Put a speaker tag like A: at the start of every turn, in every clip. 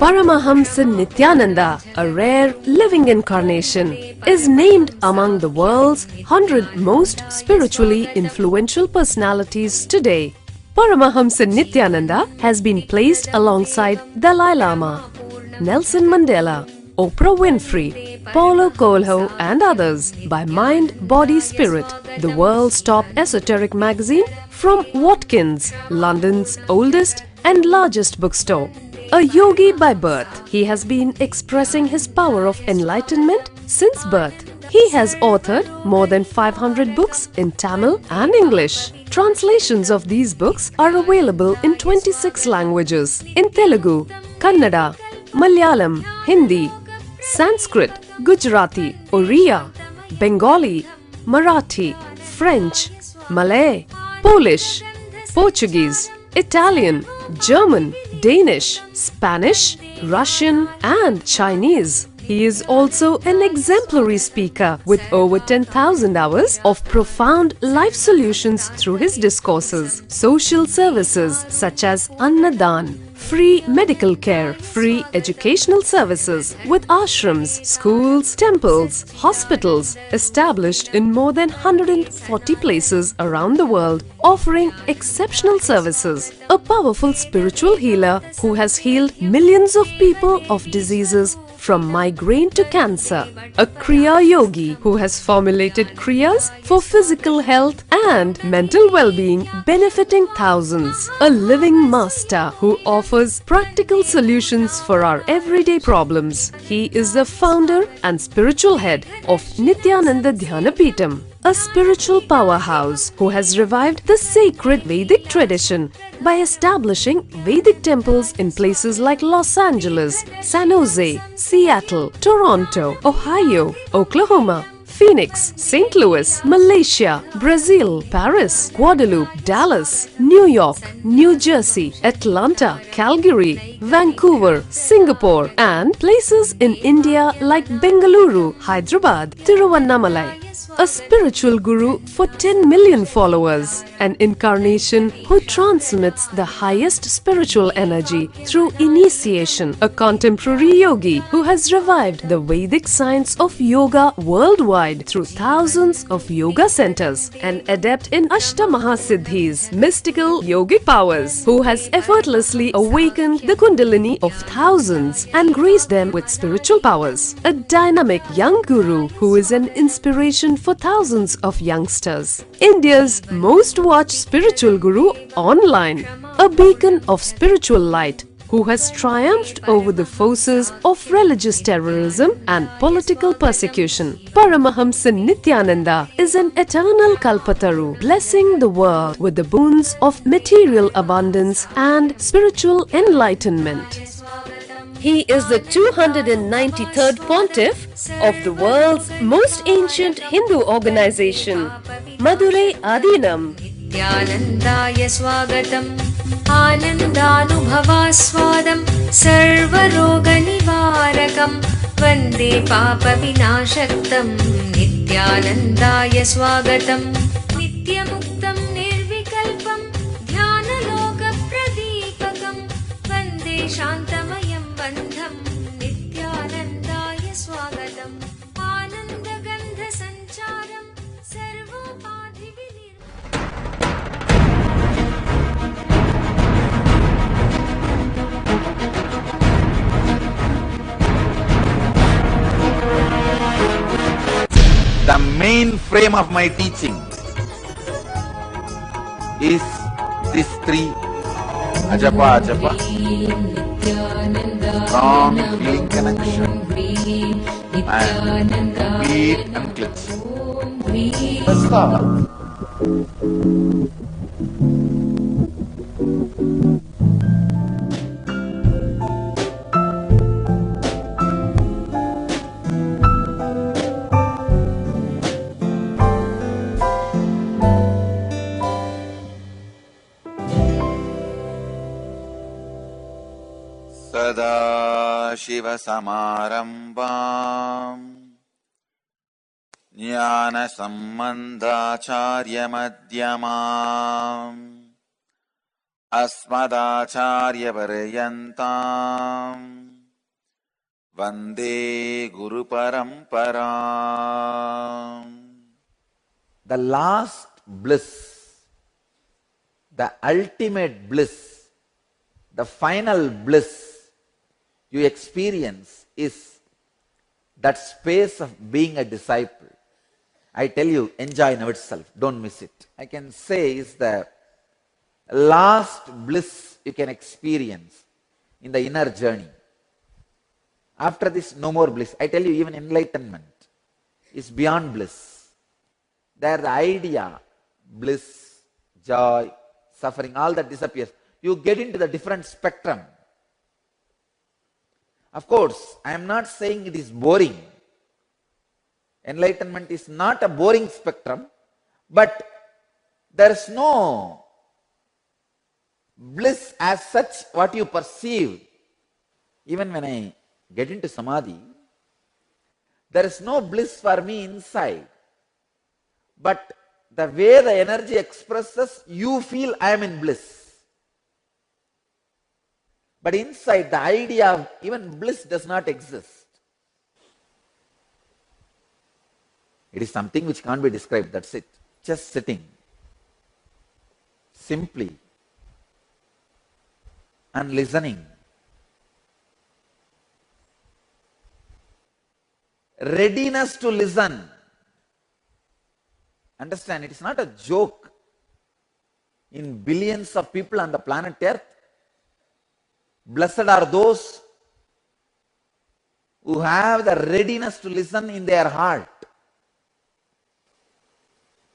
A: Paramahamsa Nithyananda, a rare living incarnation, is named among the world's 100 most spiritually influential personalities today. Paramahamsa Nithyananda has been placed alongside Dalai Lama, Nelson Mandela, Oprah Winfrey, Paulo Coelho and others by Mind, Body, Spirit, the world's top esoteric magazine from Watkins, London's oldest and largest bookstore. A yogi by birth, he has been expressing his power of enlightenment since birth. He has authored more than 500 books in Tamil and English. Translations of these books are available in 26 languages in Telugu, Kannada, Malayalam, Hindi, Sanskrit, Gujarati, Oriya, Bengali, Marathi, French, Malay, Polish, Portuguese, Italian, German, Danish, Spanish, Russian and Chinese. He is also an exemplary speaker with over 10,000 hours of profound life solutions through his discourses. Social services such as Annadan, free medical care, free educational services with ashrams, schools, temples, hospitals established in more than 140 places around the world, offering exceptional services. A powerful spiritual healer who has healed millions of people of diseases from migraine to cancer. A Kriya Yogi who has formulated Kriyas for physical health and mental well-being, benefiting thousands. A living master who offers practical solutions for our everyday problems. He is the founder and spiritual head of Nityananda Dhyanapeetham, a spiritual powerhouse who has revived the sacred Vedic tradition by establishing Vedic temples in places like Los Angeles, San Jose, Seattle, Toronto, Ohio, Oklahoma, Phoenix, St. Louis, Malaysia, Brazil, Paris, Guadeloupe, Dallas, New York, New Jersey, Atlanta, Calgary, Vancouver, Singapore, and places in India like Bengaluru, Hyderabad, Tiruvannamalai. A spiritual guru for 10 million followers, an incarnation who transmits the highest spiritual energy through initiation, a contemporary yogi who has revived the Vedic science of yoga worldwide through thousands of yoga centers, an adept in Ashtamahasiddhis, mystical yogic powers, who has effortlessly awakened the Kundalini of thousands and graced them with spiritual powers, a dynamic young guru who is an inspiration for thousands of youngsters, India's most watched spiritual guru online, a beacon of spiritual light who has triumphed over the forces of religious terrorism and political persecution. Paramahamsa Nithyananda is an eternal Kalpataru, blessing the world with the boons of material abundance and spiritual enlightenment. He is the 293rd pontiff of the world's most ancient Hindu organization, Madurai Adinam.
B: Nityanandaya swagatam, anandanubhavaswadam, sarvaroga nivarakam, vande papa vinashaktam. Nityanandaya swagatam, nityamuktam nirvikalpam, dhyanaloka pradipakam, vande shantamayam bandham. Nityanandaya swagatam, anandagandha sancharam, sarvopadhi vinir.
C: The main frame of my teaching is these three ajapa, strong feeling connection and complete unclutching. Let's start. Sadashivasamarambam Jnana Sambandhacharya Madhyamam अस्मदाचार्यपर्यन्ताम् वन्दे गुरुपरम्पराम्.
D: The last bliss, the ultimate bliss, the final bliss you experience is that space of being a disciple. I tell you, enjoy in itself, don't miss it. I can say is the last bliss you can experience in the inner journey. After this, no more bliss. I tell you, even enlightenment is beyond bliss. There the idea, bliss, joy, suffering, all that disappears. You get into the different spectrum. Of course, I am not saying it is boring. Enlightenment is not a boring spectrum, but there is no bliss as such what you perceive. Even when I get into samadhi, there is no bliss for me inside. But the way the energy expresses, you feel I am in bliss. But inside, the idea of even bliss does not exist. It is something which can't be described, that's it. Just sitting, simply, and listening. Readiness to listen. Understand, it is not a joke. In billions of people on the planet Earth, blessed are those who have the readiness to listen in their heart.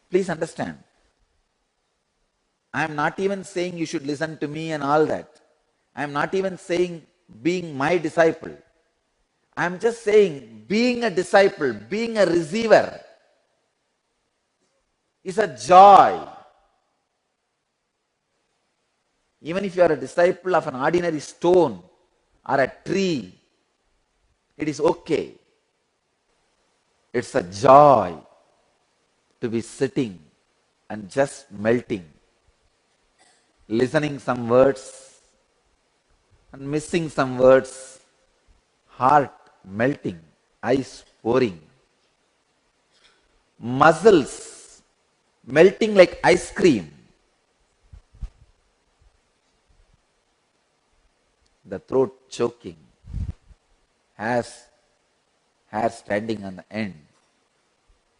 D: Please understand. I am not even saying you should listen to me and all that. I am not even saying being my disciple. I am just saying being a disciple, being a receiver is a joy. Even if you are a disciple of an ordinary stone or a tree, it is okay. It's a joy to be sitting and just melting, listening some words and missing some words, heart melting, eyes pouring, muscles melting like ice cream, the throat choking, hair standing on the end,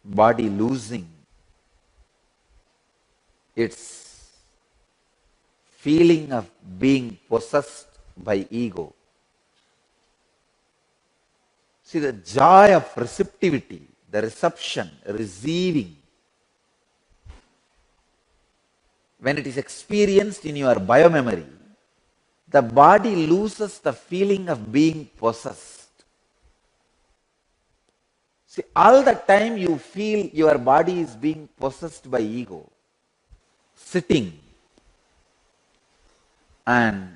D: body losing its feeling of being possessed by ego. See, the joy of receptivity, the reception, receiving, when it is experienced in your biomemory, the body loses the feeling of being possessed. See, all the time you feel your body is being possessed by ego, sitting and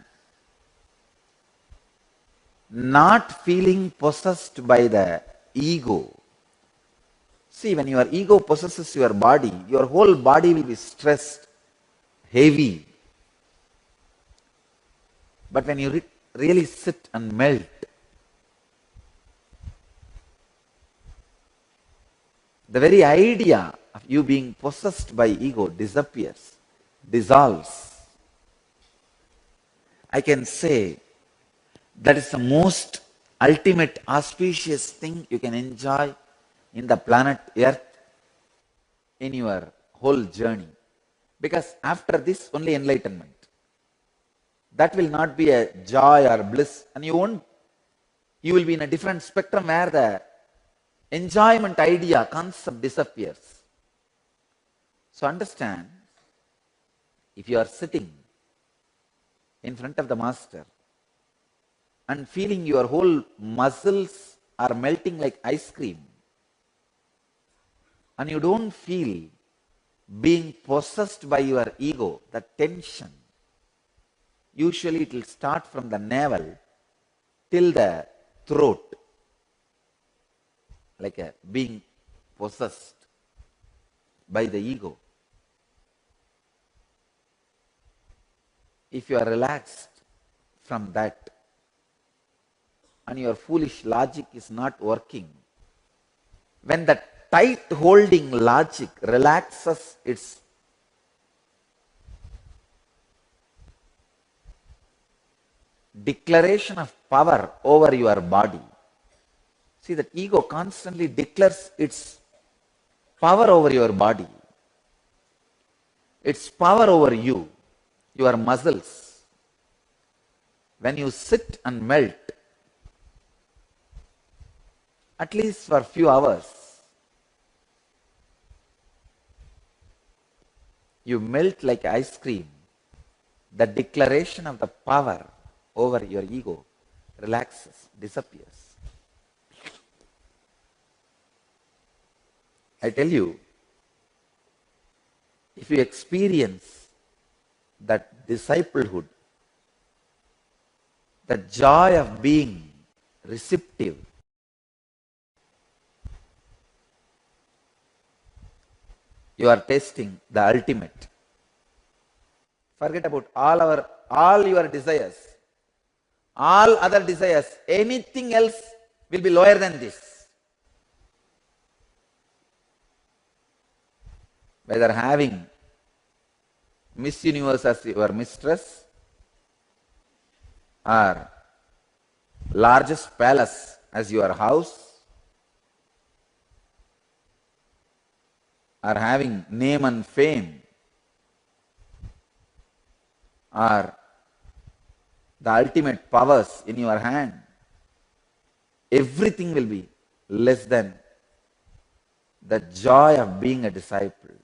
D: not feeling possessed by the ego. See, when your ego possesses your body, your whole body will be stressed, heavy. But when you really sit and melt, the very idea of you being possessed by ego disappears, dissolves. I can say that is the most ultimate auspicious thing you can enjoy in the planet Earth in your whole journey. Because after this, only enlightenment. That will not be a joy or bliss, and you will be in a different spectrum where the enjoyment idea, concept disappears. So understand, if you are sitting in front of the master and feeling your whole muscles are melting like ice cream, and you don't feel being possessed by your ego, the tension, usually it will start from the navel till the throat, like a being possessed by the ego. if you are relaxed from that and your foolish logic is not working, when the tight holding logic relaxes its declaration of power over your body, see that ego constantly declares its power over your body, its power over you, your muscles. When you sit and melt, at least for a few hours, you melt like ice cream. The declaration of the power over your ego relaxes, disappears. I tell you, if you experience that disciplehood, the joy of being receptive, you are tasting the ultimate. Forget about all your desires. All other desires, anything else will be lower than this. Whether having Miss Universe as your mistress, or largest palace as your house, or having name and fame, or the ultimate powers in your hand, everything will be less than the joy of being a disciple,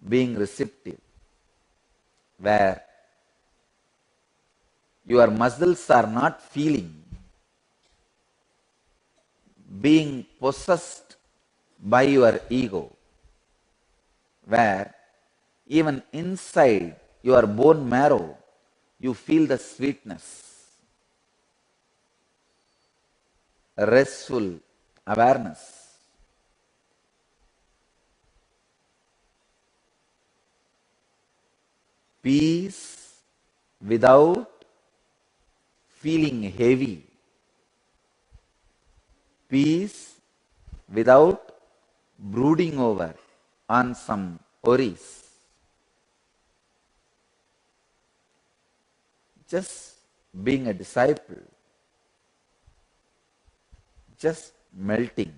D: being receptive, where your muscles are not feeling being possessed by your ego, where even inside your bone marrow you feel the sweetness, restful awareness. Peace without feeling heavy. Peace without brooding over on some worries. Just being a disciple, just melting.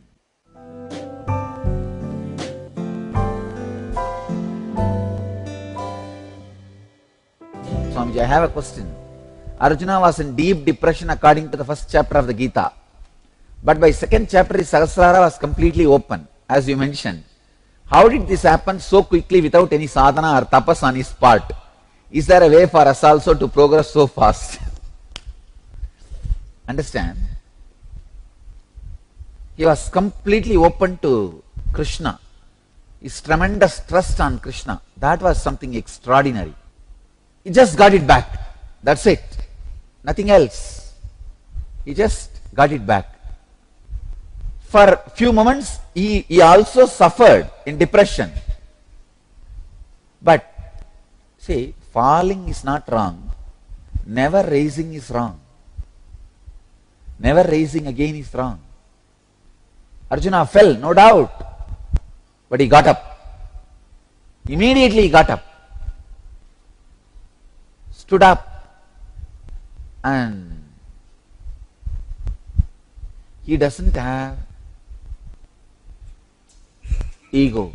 D: Swamiji, I have a question. Arjuna was in deep depression according to the first chapter of the Gita. But by second chapter, his Sahasrara was completely open, as you mentioned. How did this happen so quickly without any sadhana or tapas on his part? Is there a way for us also to progress so fast? Understand? He was completely open to Krishna. His tremendous trust on Krishna. That was something extraordinary. He just got it back. That's it. Nothing else. He just got it back. For a few moments, he also suffered in depression. But, see, falling is not wrong. Never raising is wrong. Never raising again is wrong. Arjuna fell, no doubt. But he got up. Immediately he got up. Stood up. And he doesn't have ego.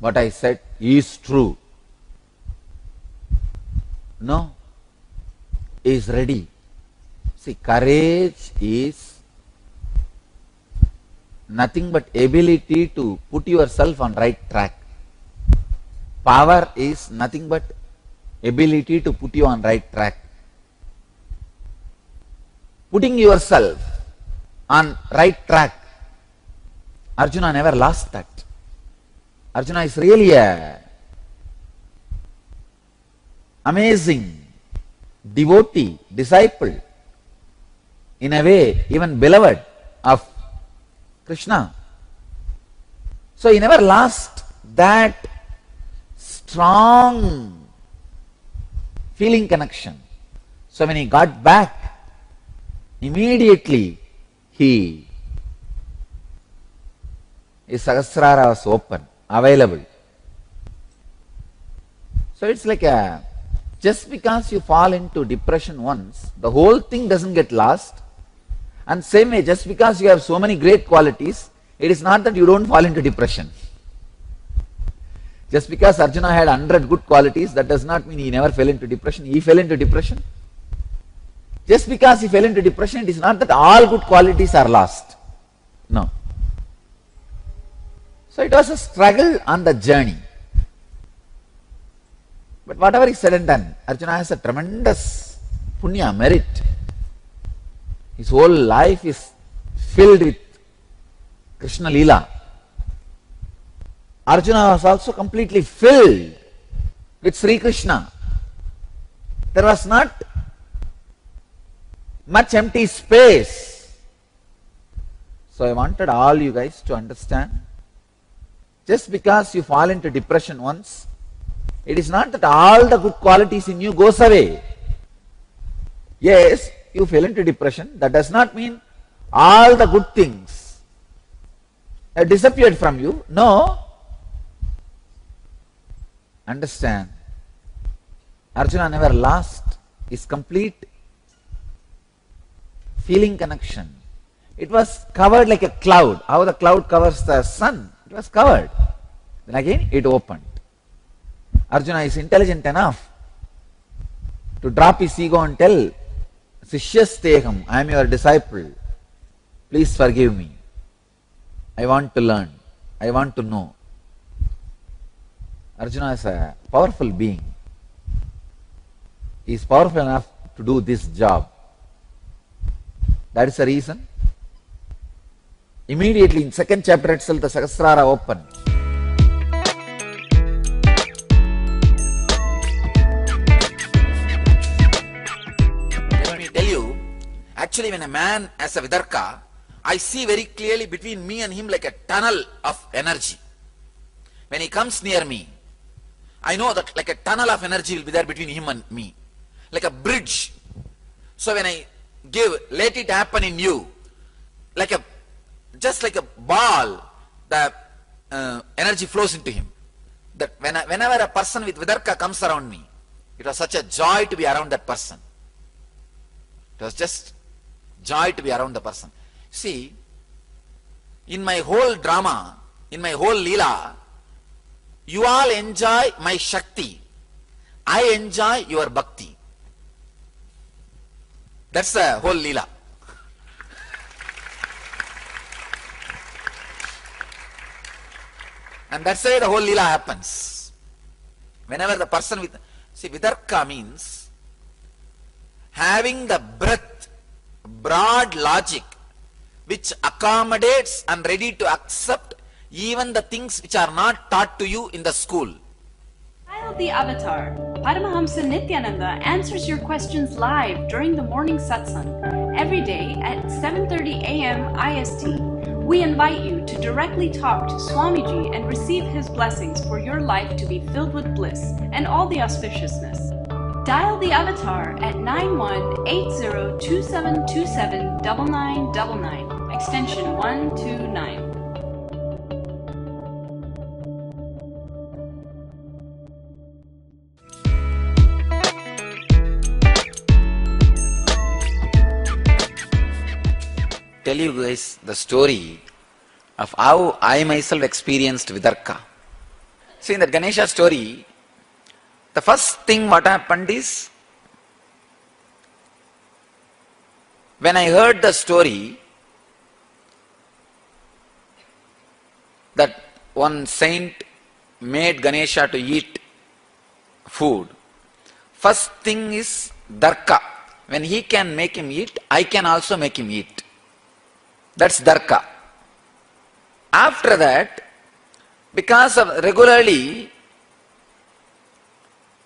D: What I said is true. No. He is ready. See, courage is nothing but ability to put yourself on right track. Power is nothing but ability to put you on right track. Putting yourself on right track, Arjuna never lost that. Arjuna is really a amazing devotee, disciple, in a way even beloved of Krishna. So he never lost that strong feeling connection. So when he got back, immediately his Sahasrara was open, available. So it's like just because you fall into depression once, the whole thing doesn't get lost. And same way, just because you have so many great qualities, it is not that you don't fall into depression. Just because Arjuna had 100 good qualities, that does not mean he never fell into depression. He fell into depression. Just because he fell into depression, it is not that all good qualities are lost. No. So it was a struggle on the journey. But whatever is said and done, Arjuna has a tremendous punya, merit. His whole life is filled with Krishna Leela. Arjuna was also completely filled with Sri Krishna. There was not much empty space. So I wanted all you guys to understand, just because you fall into depression once, it is not that all the good qualities in you goes away. Yes, you fell into depression. That does not mean all the good things have disappeared from you. No. Understand, Arjuna never lost his complete feeling connection. It was covered like a cloud. How the cloud covers the sun? It was covered. Then again it opened. Arjuna is intelligent enough to drop his ego and tell, Sishyasteham, I am your disciple. Please forgive me. I want to learn. I want to know. Arjuna is a powerful being. He is powerful enough to do this job. That is the reason. Immediately in second chapter itself, the Sahasrara opened. Let me tell you, actually when a man has a vidka, I see very clearly between me and him like a tunnel of energy. When he comes near me, I know that like a tunnel of energy will be there between him and me, like a bridge. So when I let it happen in you, just like a ball, the energy flows into him. That whenever a person with vidka comes around me, it was such a joy to be around that person. It was just joy to be around the person. See, in my whole drama, in my whole Leela, you all enjoy my Shakti. I enjoy your Bhakti. That's the whole Leela. And that's why the whole Leela happens. Whenever the person with... See, Vidarka means having the breadth, broad logic, which accommodates and ready to accept even the things which are not taught to you in the school.
E: Child the Avatar, Paramahamsa Nithyananda answers your questions live during the morning satsang, every day at 7:30 a.m. IST. We invite you to directly talk to Swamiji and receive his blessings for your life to be filled with bliss and all the auspiciousness. Dial the Avatar at 918027279999, extension 129.
D: Tell you guys the story of how I myself experienced Vidarka. See, in that Ganesha story, the first thing what happened is, when I heard the story that one saint made Ganesha to eat food, first thing is Darka. When he can make him eat, I can also make him eat. That's Darka. After that, because of regularly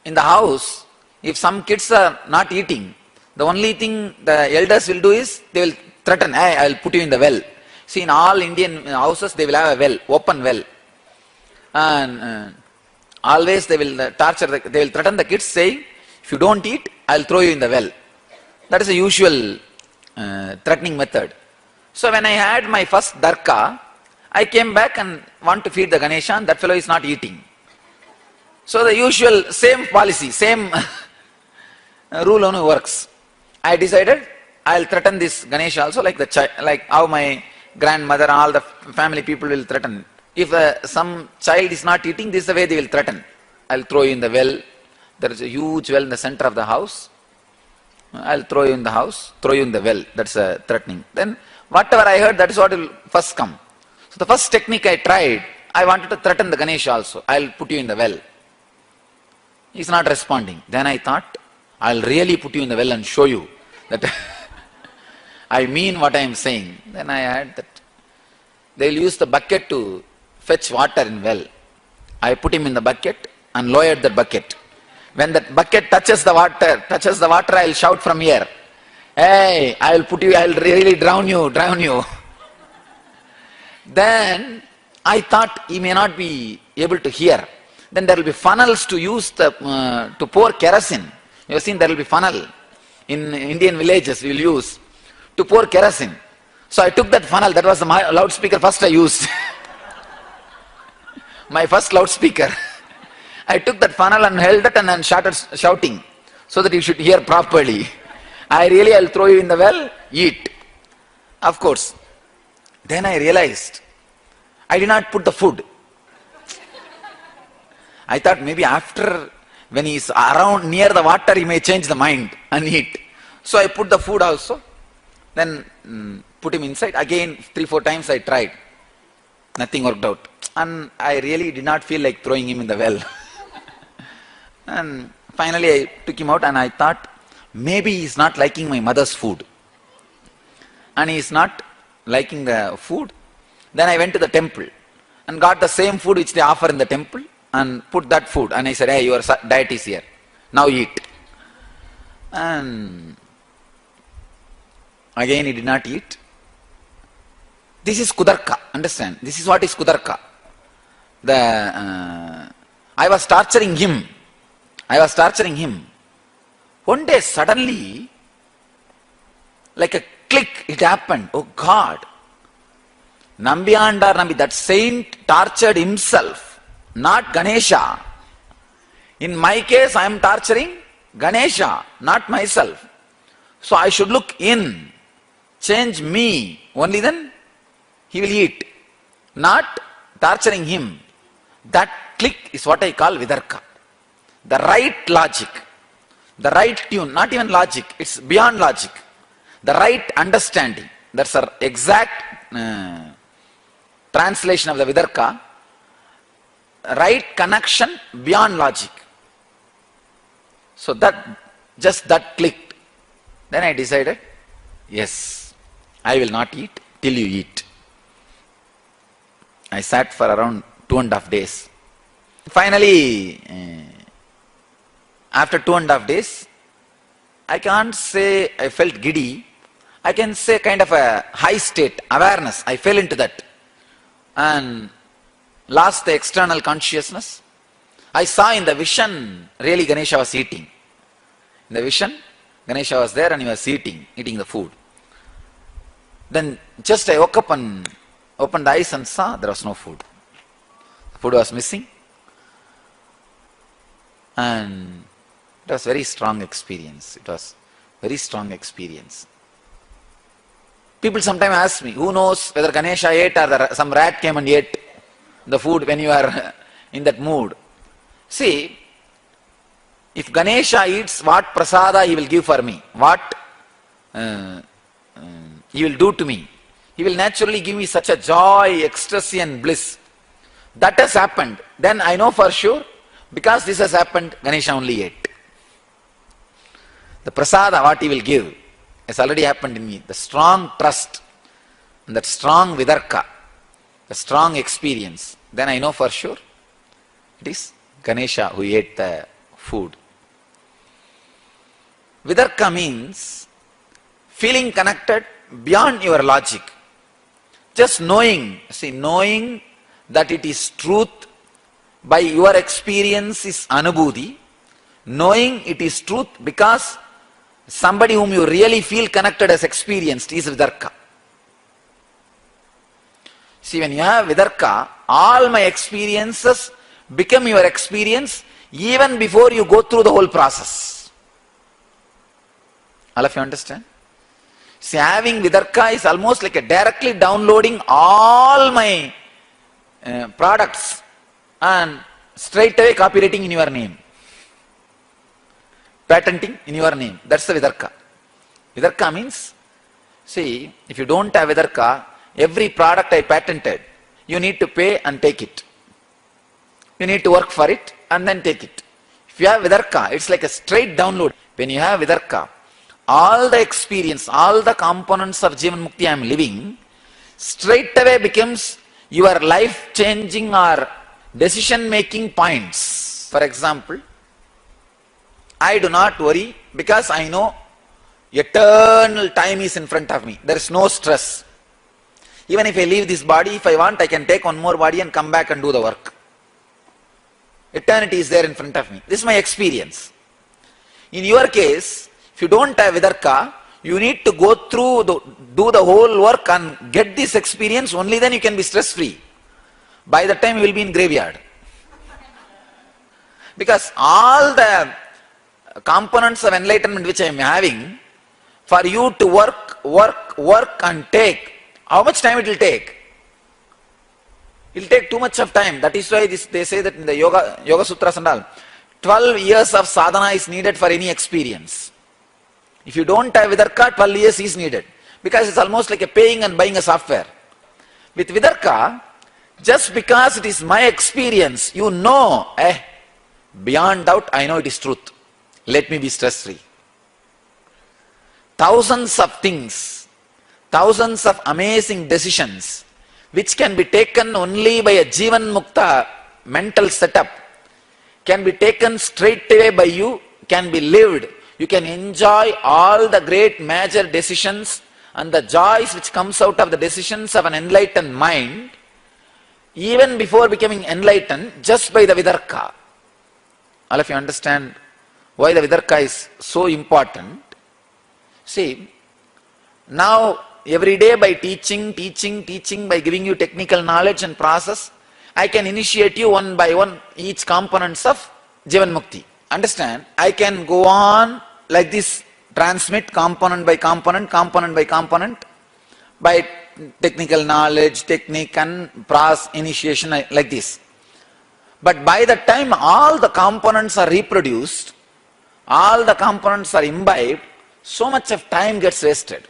D: in the house, if some kids are not eating, the only thing the elders will do is they will threaten, hey, I will put you in the well. See, in all Indian houses they will have a well, open well. And always they will they will threaten the kids saying, if you don't eat, I'll throw you in the well. That is the usual threatening method. So when I had my first darka, I came back and want to feed the Ganesha, and that fellow is not eating. So the usual same policy, same rule only works. I decided I'll threaten this Ganesha also, like how my grandmother, all the family people will threaten. If some child is not eating, this is the way they will threaten. I'll throw you in the well. There is a huge well in the center of the house. I'll throw you in the house, throw you in the well. That's threatening. Then whatever I heard, that is what will first come. So the first technique I tried, I wanted to threaten the Ganesha also. I'll put you in the well. He's not responding. Then I thought, I'll really put you in the well and show you that I mean what I am saying. Then I had that. They will use the bucket to fetch water in well. I put him in the bucket and lowered the bucket. When that bucket touches the water, I'll shout from here, hey, I'll really drown you. Then I thought he may not be able to hear. Then there will be funnels to use to pour kerosene. You have seen there will be funnel in Indian villages we will use to pour kerosene. So I took that funnel, that was my loudspeaker first I used. My first loudspeaker. I took that funnel and held it and then started shouting so that you should hear properly. I'll throw you in the well, eat. Of course. Then I realized I did not put the food. I thought maybe after, when he is around near the water, he may change the mind and eat. So I put the food also. Then put him inside. Again 3-4 times I tried. Nothing worked out. And I really did not feel like throwing him in the well. And finally I took him out and I thought, maybe he is not liking my mother's food. And he is not liking the food. Then I went to the temple and got the same food which they offer in the temple and put that food. And I said, hey, your diet is here. Now eat. And again he did not eat. This is kudarka, understand? This is what is kudarka. I was torturing him. One day suddenly, like a click, it happened. Oh God. Nambi, that saint tortured himself, not Ganesha. In my case, I am torturing Ganesha, not myself. So I should look in, change me, only then he will eat. Not torturing him. That click is what I call vidarka. The right logic, the right tune, not even logic, it's beyond logic. The right understanding, that's an exact translation of the vidarka. Right connection beyond logic. So that clicked. Then I decided, yes, I will not eat till you eat. I sat for around 2.5 days. Finally, after 2.5 days, I can't say I felt giddy. I can say kind of a high state, awareness. I fell into that and lost the external consciousness. I saw in the vision, really Ganesha was eating. In the vision, Ganesha was there and he was eating the food. Then just I woke up and opened the eyes and saw there was no food. The food was missing. And it was very strong experience. People sometimes ask me, who knows whether Ganesha ate or some rat came and ate the food when you are in that mood. See, if Ganesha eats, what prasada he will give for me, what he will do to me. He will naturally give me such a joy, ecstasy and bliss. That has happened. Then I know for sure, because this has happened, Ganesha only ate. The prasada, what he will give, has already happened in me. The strong trust, and that strong vidarka, the strong experience, then I know for sure it is Ganesha who ate the food. Vidarka means feeling connected beyond your logic. Just knowing that it is truth by your experience is anubhuti. Knowing it is truth because somebody whom you really feel connected has experienced is vidarka. See, when you have vidarka, all my experiences become your experience even before you go through the whole process. All of you understand? See, having vidarka is almost like a directly downloading all my products and straight away copywriting in your name. Patenting in your name. That's the vidarka. Vidarka means, see, if you don't have vidarka, every product I patented, you need to pay and take it. You need to work for it and then take it. If you have vidarka, it's like a straight download. When you have vidarka, all the experience, all the components of Jivan Mukti I am living, straight away becomes your life-changing or decision-making points. For example, I do not worry because I know eternal time is in front of me. There is no stress. Even if I leave this body, if I want, I can take one more body and come back and do the work. Eternity is there in front of me. This is my experience. In your case, if you don't have vidarka, you need to go through, do the whole work and get this experience, only then you can be stress-free. By the time you will be in graveyard. Because all the components of enlightenment which I am having, for you to work and take, how much time it will take? It will take too much of time. That is why they say that in the Yoga Sutras and all, 12 years of sadhana is needed for any experience. If you don't have vidarka, 12 years is needed. Because it's almost like a paying and buying a software. With vidarka, just because it is my experience, you know, beyond doubt, I know it is truth. Let me be stress-free. Thousands of things, thousands of amazing decisions, which can be taken only by a Jivan Mukta mental setup, can be taken straight away by you, can be lived. You can enjoy all the great major decisions and the joys which comes out of the decisions of an enlightened mind, even before becoming enlightened, just by the vidarka. All of you understand why the vidarka is so important? See, now every day by teaching, by giving you technical knowledge and process, I can initiate you one by one each components of Jivan Mukti. Understand? I can go on like this, transmit component by component, by technical knowledge, technique and process initiation like this. But by the time all the components are reproduced, all the components are imbibed, so much of time gets wasted.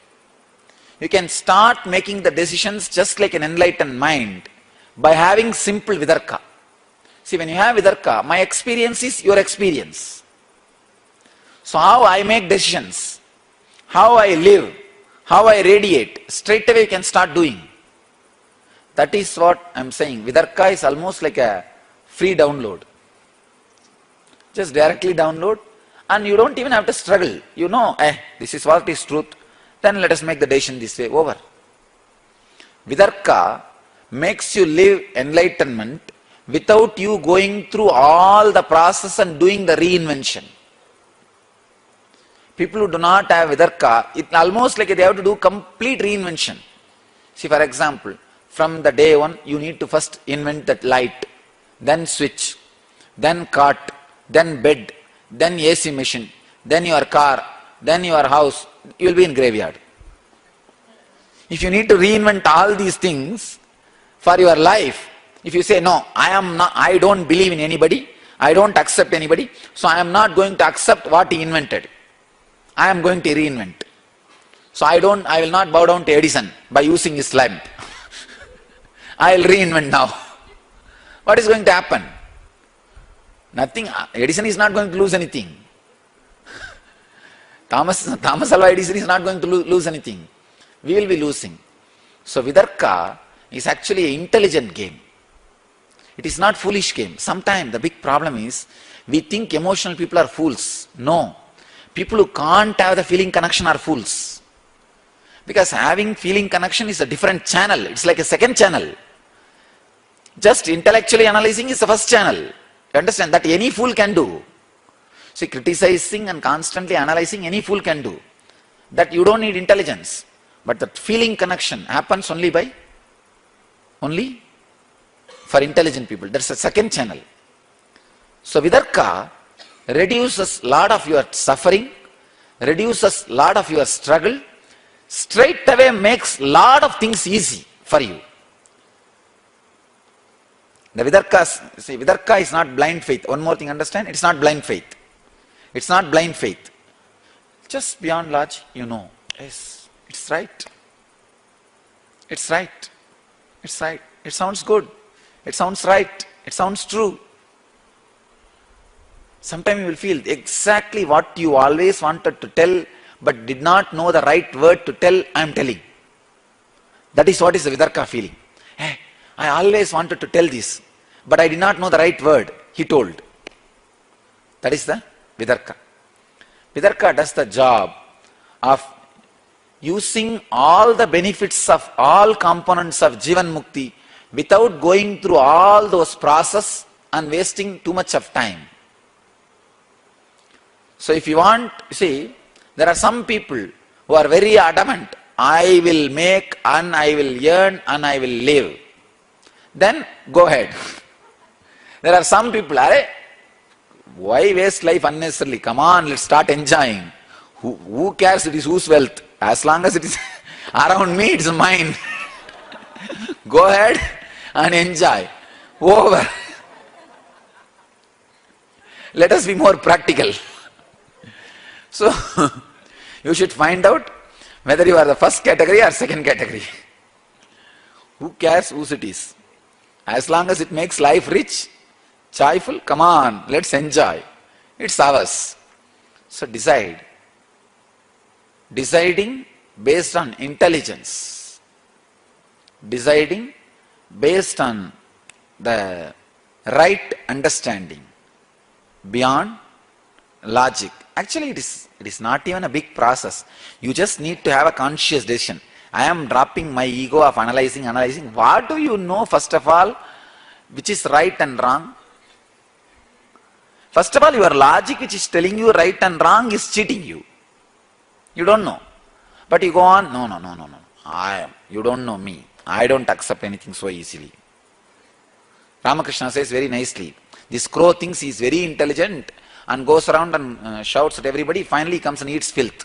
D: You can start making the decisions just like an enlightened mind by having simple vidarka. See, when you have vidarka, my experience is your experience. So how I make decisions, how I live, how I radiate, straight away you can start doing. That is what I am saying. Vidarka is almost like a free download. Just directly download and you don't even have to struggle. You know, this is what is truth. Then let us make the decision this way. Over. Vidarka makes you live enlightenment without you going through all the process and doing the reinvention. People who do not have vidarka, it's almost like they have to do complete reinvention. See, for example, from the day one, you need to first invent that light, then switch, then cart, then bed, then AC machine, then your car, then your house. You will be in graveyard. If you need to reinvent all these things for your life, if you say, no, I don't believe in anybody, I don't accept anybody, so I am not going to accept what he invented. I am going to reinvent. So I will not bow down to Edison by using his lamp. I will reinvent now. What is going to happen? Nothing. Edison is not going to lose anything. Thomas Alva Edison is not going to lose anything. We will be losing. So vidarka is actually an intelligent game. It is not foolish game. Sometimes the big problem is we think emotional people are fools. No. People who can't have the feeling connection are fools. Because having feeling connection is a different channel. It's like a second channel. Just intellectually analyzing is the first channel. You understand? That any fool can do. See, criticizing and constantly analyzing, any fool can do. That you don't need intelligence. But that feeling connection happens only for intelligent people. That's the second channel. So vitarka reduces lot of your suffering, reduces lot of your struggle, straight away makes lot of things easy for you. The vitarka is not blind faith. One more thing, understand? It's not blind faith. It's not blind faith. Just beyond logic, you know. Yes, it's right. It's right. It's right. It sounds good. It sounds right. It sounds true. Sometimes you will feel exactly what you always wanted to tell but did not know the right word to tell, I am telling. That is what is the vitarka feeling. Hey, I always wanted to tell this, but I did not know the right word, he told. That is the vitarka. Vitarka does the job of using all the benefits of all components of Jivan Mukti without going through all those processes and wasting too much of time. So if you want, see, there are some people who are very adamant, I will make and I will earn and I will live. Then go ahead. There are some people, why waste life unnecessarily? Come on, let's start enjoying. Who cares it is whose wealth? As long as it is around me, it's mine. Go ahead and enjoy. Over. Let us be more practical. So, you should find out whether you are the first category or second category. Who cares whose it is? As long as it makes life rich, joyful, come on, let's enjoy. It's ours. So decide. Deciding based on intelligence. Deciding based on the right understanding. Beyond logic. Actually, it is not even a big process. You just need to have a conscious decision. I am dropping my ego of analyzing. What do you know, first of all, which is right and wrong? First of all, your logic which is telling you right and wrong is cheating you. You don't know. But you go on, no. You don't know me. I don't accept anything so easily. Ramakrishna says very nicely, this crow thinks he is very intelligent and goes around and shouts at everybody, finally comes and eats filth.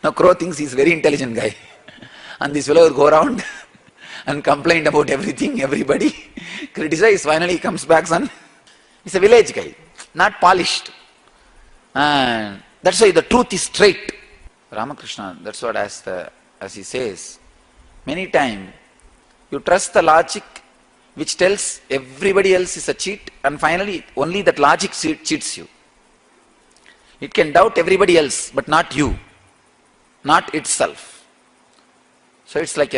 D: Now crow thinks he is very intelligent guy. And this fellow will go around and complain about everything, everybody, criticize, finally he comes back and he's a village guy, not polished. And that's why the truth is straight. Ramakrishna, that's what as he says, many times you trust the logic which tells everybody else is a cheat, and finally only that logic cheats you. It can doubt everybody else, but not you, not itself. So it's like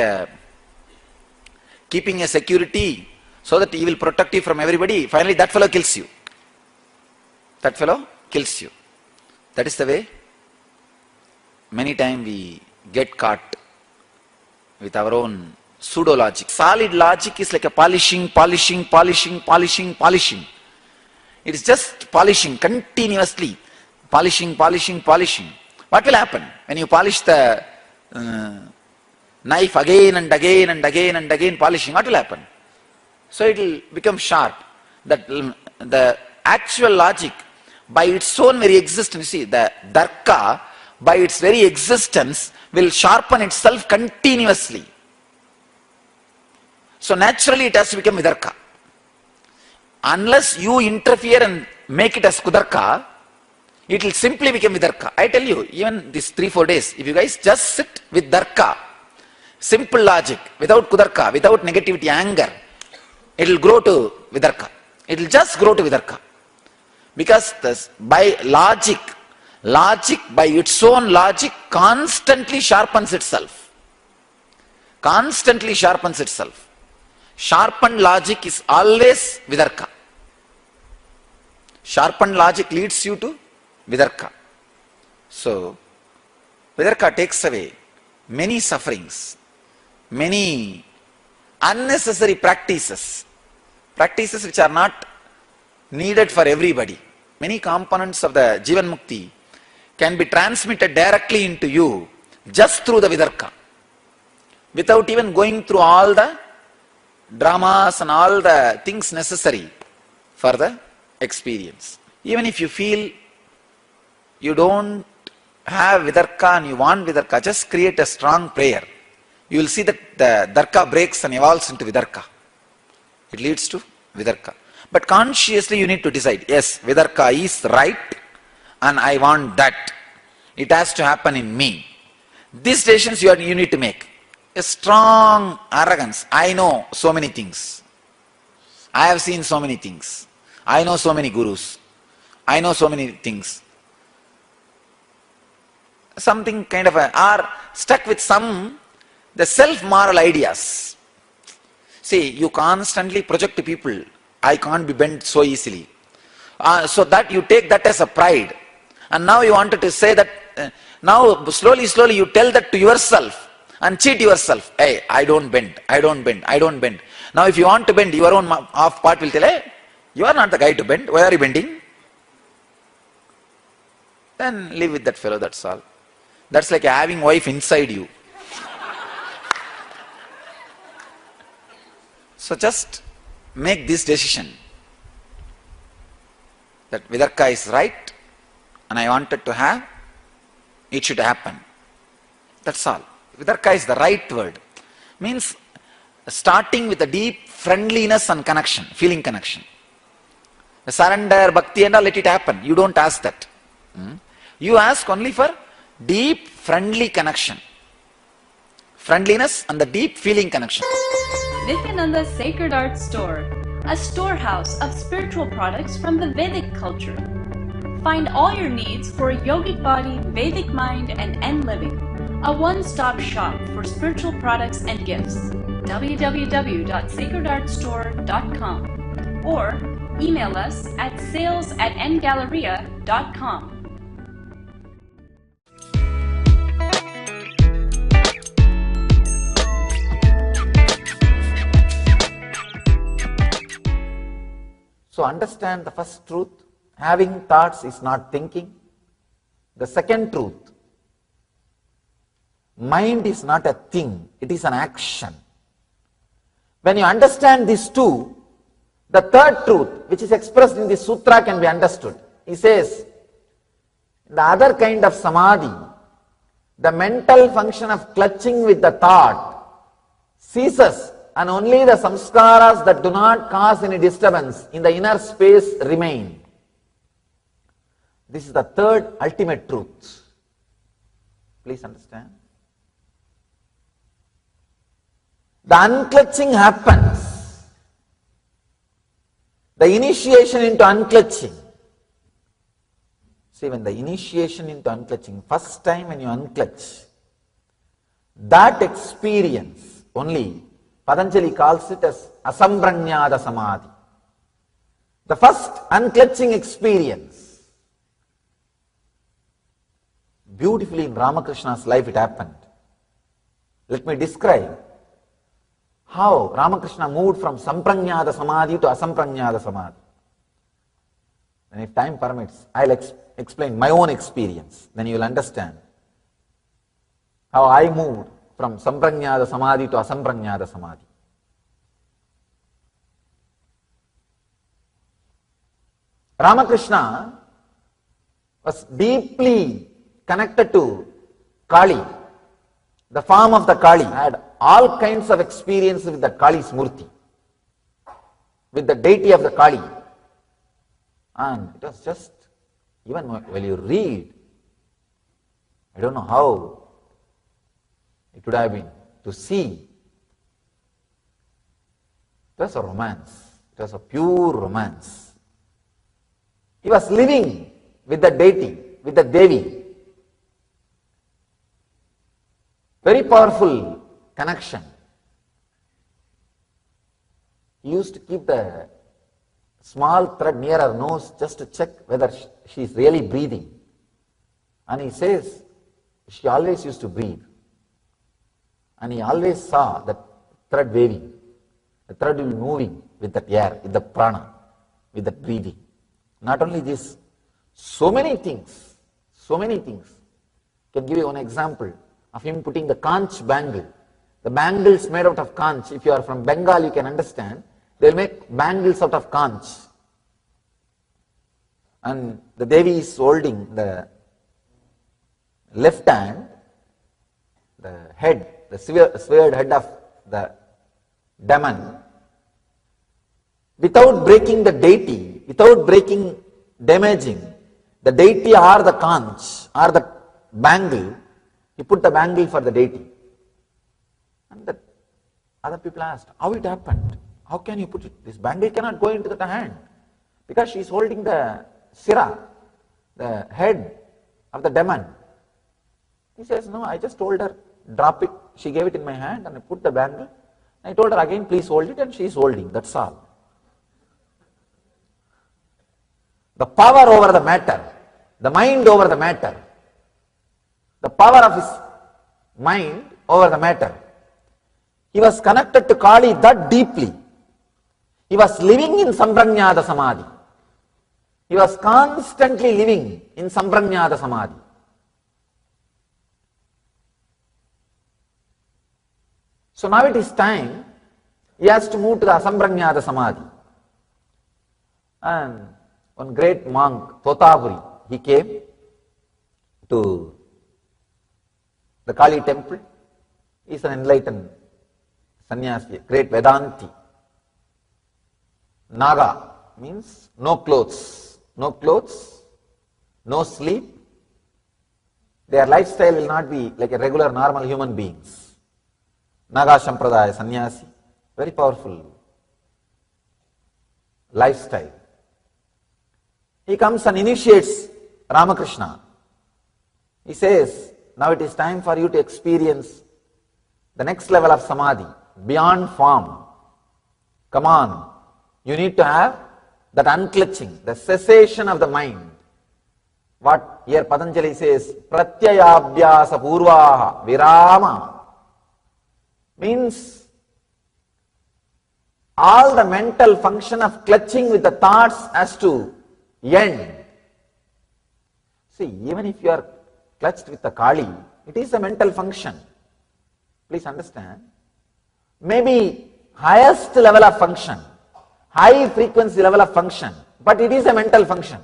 D: keeping a security so that he will protect you from everybody. Finally that fellow kills you. That fellow kills you. That is the way many times we get caught with our own pseudo-logic. Solid logic is like a polishing. It is just polishing continuously. Polishing. What will happen when you polish the knife again and again polishing? What will happen? So it will become sharp. That the actual logic by its own very existence, see, the darka by its very existence will sharpen itself continuously. So naturally it has to become vitarka. Unless you interfere and make it as kudarka, it will simply become vitarka. I tell you, even these 3-4 days, if you guys just sit with darka, simple logic, without kudarka, without negativity, anger, it will grow to vitarka. It will just grow to vitarka. Because by logic by its own logic constantly sharpens itself. Sharpened logic is always vitarka. Sharpened logic leads you to vitarka. So, vitarka takes away many sufferings, many unnecessary practices which are not needed for everybody. Many components of the Jivan Mukti can be transmitted directly into you just through the Vidarka, without even going through all the dramas and all the things necessary for the experience. Even if you feel you don't have Vidarka and you want Vidarka, just create a strong prayer. You will see that the Darka breaks and evolves into Vidarka. It leads to Vidarka. But consciously you need to decide, yes, Vidarka is right and I want that. It has to happen in me. These decisions you need to make. A strong arrogance. I know so many things. I have seen so many things. I know so many gurus. I know so many things. Something kind of are stuck with the self-moral ideas. See, you constantly project to people, I can't be bent so easily. So that you take that as a pride. And now you wanted to say that, now slowly you tell that to yourself and cheat yourself. Hey, I don't bend. Now if you want to bend, your own half part will tell, hey, you are not the guy to bend. Why are you bending? Then live with that fellow, that's all. That's like having wife inside you. So just make this decision that Vidarka is right and I wanted to have, it should happen. That's all. Vidarka is the right word. Means starting with a deep friendliness and connection, feeling connection. The surrender, bhakti and all, let it happen. You don't ask that. You ask only for deep friendly connection. Friendliness and the deep feeling connection.
E: Nityananda's Sacred Art Store, a storehouse of spiritual products from the Vedic culture. Find all your needs for a yogic body, Vedic mind, and N living. A one-stop shop for spiritual products and gifts. www.sacredartstore.com or email us at sales@ngalleria.com.
D: So understand the first truth, having thoughts is not thinking. The second truth, mind is not a thing, it is an action. When you understand these two, the third truth, which is expressed in this sutra, can be understood. He says, the other kind of samadhi, the mental function of clutching with the thought ceases, and only the samskaras that do not cause any disturbance in the inner space remain. This is the third ultimate truth. Please understand. The unclutching happens. The initiation into unclutching. See, when the initiation into unclutching, first time when you unclutch, that experience only, Patanjali calls it as asampranyada samadhi. The first unclutching experience. Beautifully in Ramakrishna's life it happened. Let me describe how Ramakrishna moved from sampranyada samadhi to asampranyada samadhi. And if time permits, I'll explain my own experience. Then you will understand how I moved from sampranyada samadhi to asampranyada samadhi. Ramakrishna was deeply connected to Kali. The form of the Kali had all kinds of experience with the Kali's murti, with the deity of the Kali. And it was just, even when you read, I don't know how it would have been to see. It was a romance. It was a pure romance. He was living with the deity, with the Devi. Very powerful connection. He used to keep the small thread near her nose just to check whether she is really breathing. And he says she always used to breathe. And he always saw that thread waving. The thread will be moving with that air, with the prana, with that breathing. Not only this, so many things. Can give you one example of him putting the conch bangle. The bangles made out of conch, if you are from Bengal, you can understand. They will make bangles out of conch. And the Devi is holding the left hand, the head, the severed head of the demon, without breaking the deity, without damaging the deity or the conch or the bangle. He put the bangle for the deity. And the other people asked, how it happened? How can you put it? This bangle cannot go into the hand, because she is holding the sira, the head of the demon. He says, no, I just told her, drop it. She gave it in my hand and I put the bangle. I told her again, please hold it, and she is holding. That's all. The power over the matter, the mind over the matter, the power of his mind over the matter. He was connected to Kali that deeply. He was living in Samprajñāta Samadhi. He was constantly living in Samprajñāta Samadhi. So now it is time, he has to move to the Asamprajñāta Samadhi. And one great monk, Totapuri, he came to the Kali temple. He is an enlightened sannyasi, great Vedanti. Naga means no clothes, no sleep. Their lifestyle will not be like a regular normal human beings. Naga Sampradaya sannyasi, very powerful lifestyle. He comes and initiates Ramakrishna. He says, now it is time for you to experience the next level of samadhi, beyond form. Come on, you need to have that unclutching, the cessation of the mind. What here Patanjali says, pratyayabhyasa purvaha virama, means all the mental function of clutching with the thoughts has to end. See, even if you are clutched with the Kali, it is a mental function. Please understand. Maybe highest level of function, high frequency level of function, but it is a mental function.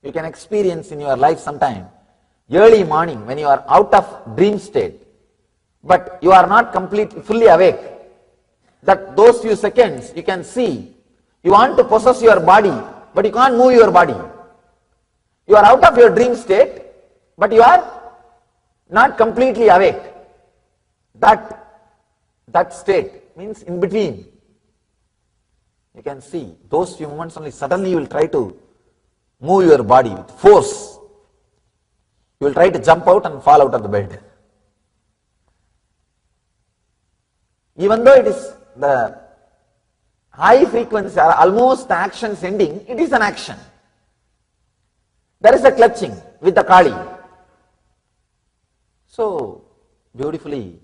D: You can experience in your life sometime, early morning when you are out of dream state, but you are not completely, fully awake. That those few seconds you can see, you want to possess your body, but you can't move your body. You are out of your dream state, but you are not completely awake. That state means in between. You can see those few moments only, suddenly you will try to move your body with force. You will try to jump out and fall out of the bed. Even though it is the high frequency, almost the action's ending, it is an action. There is a clutching with the Kali. So, beautifully,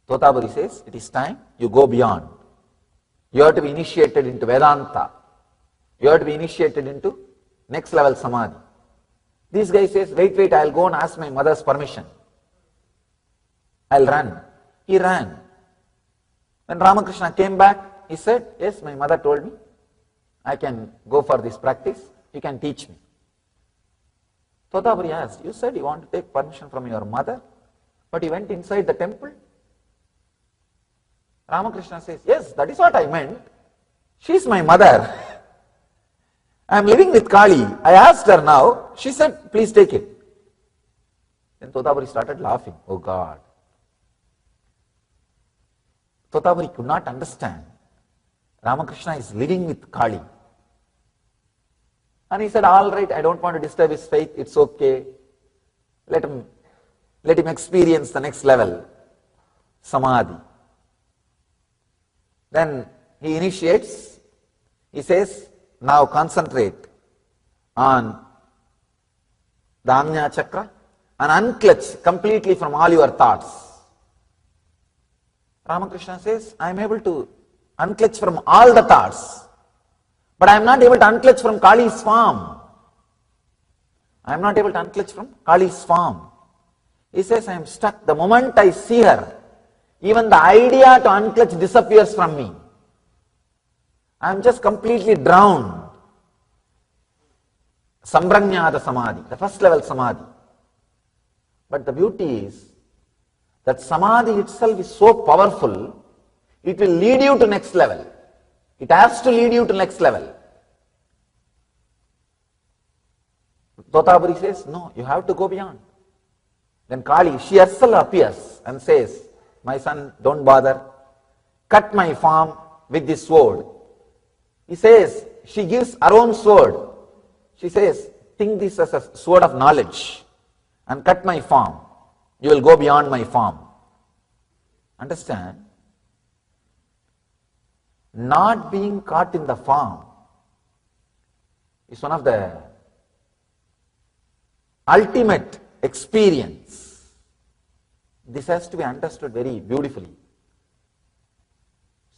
D: Totapuri says, it is time you go beyond. You have to be initiated into Vedanta. You have to be initiated into next level Samadhi. This guy says, wait, I'll go and ask my mother's permission. I'll run. He ran. When Ramakrishna came back, he said, yes, my mother told me, I can go for this practice, you can teach me. Totapuri asked, you said you want to take permission from your mother, but you went inside the temple? Ramakrishna says, yes, that is what I meant. She is my mother. I am living with Kali. I asked her now. She said, please take it. Then Totapuri started laughing. Oh God. Totapuri could not understand. Ramakrishna is living with Kali. And he said, all right, I don't want to disturb his faith. It's okay. Let him experience the next level, Samadhi. Then he initiates. He says, now concentrate on the Ajna Chakra and unclutch completely from all your thoughts. Ramakrishna says, I am able to unclutch from all the thoughts, but I am not able to unclutch from Kali's form. I am not able to unclutch from Kali's form. He says, I am stuck. The moment I see her, even the idea to unclutch disappears from me. I am just completely drowned. Sambranyada samadhi, the first level samadhi. But the beauty is that samadhi itself is so powerful, it will lead you to next level. It has to lead you to next level. Totaburi says, no, you have to go beyond. Then Kali, she herself appears and says, my son, don't bother, cut my form with this sword. He says, she gives her own sword. She says, think this as a sword of knowledge and cut my form. You will go beyond my form. Understand? Not being caught in the form is one of the ultimate experience. This has to be understood very beautifully.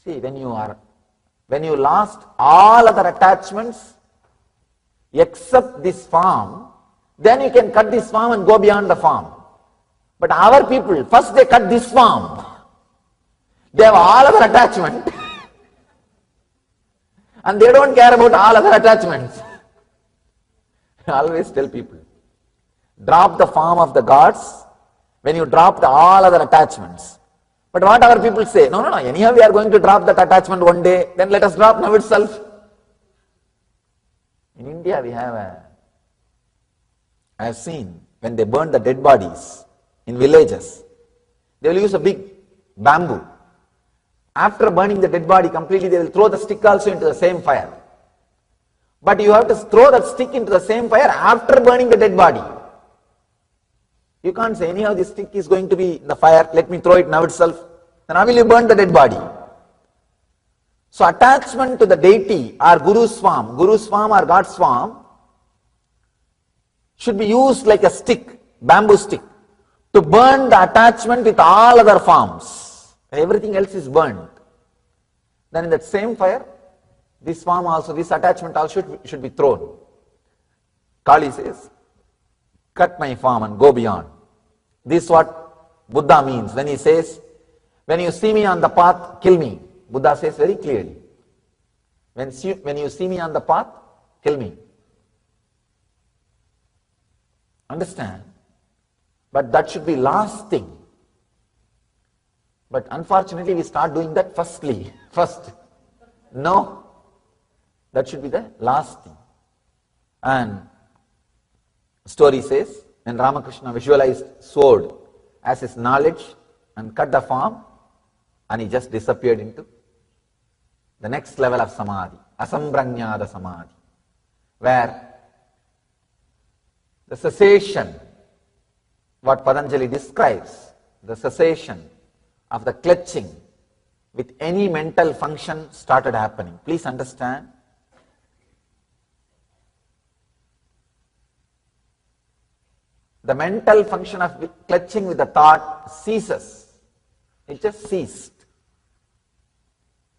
D: See, when you lost all other attachments except this form, then you can cut this form and go beyond the form. But our people, first they cut this form. They have all other attachment. And they don't care about all other attachments. I always tell people, drop the form of the gods when you drop all other attachments. But what our people say, no, anyhow we are going to drop that attachment one day, then let us drop now itself. In India I have seen when they burn the dead bodies in villages, they will use a big bamboo. After burning the dead body completely, they will throw the stick also into the same fire. But you have to throw that stick into the same fire after burning the dead body. You can't say, anyhow this stick is going to be in the fire, let me throw it now itself. Then how will you burn the dead body? So attachment to the deity or Guru's form or God's form should be used like a stick, bamboo stick, to burn the attachment with all other forms. Everything else is burned. Then in that same fire, this form also, this attachment also should be thrown. Kali says, cut my form and go beyond. This is what Buddha means when he says, when you see me on the path, kill me. Buddha says very clearly, when you see me on the path, kill me. Understand? But that should be last thing. But unfortunately we start doing that first. No, that should be the last thing. And story says, when Ramakrishna visualized sword as his knowledge and cut the form, and he just disappeared into the next level of samadhi, asambranyada samadhi, where the cessation, what Patanjali describes, the cessation of the clutching with any mental function started happening. Please understand. The mental function of clutching with the thought ceases. It just ceased.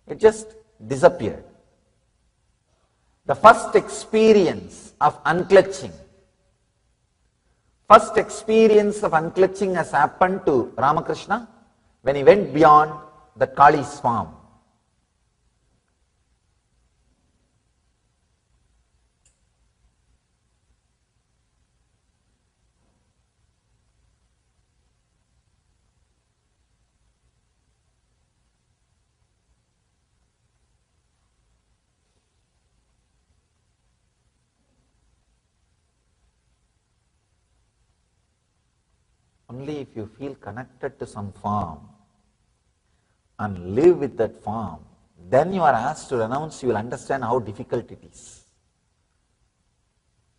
D: It just disappeared. The first experience of unclutching, has happened to Ramakrishna when he went beyond the Kali's form. Only if you feel connected to some form and live with that form, then you are asked to renounce, you will understand how difficult it is.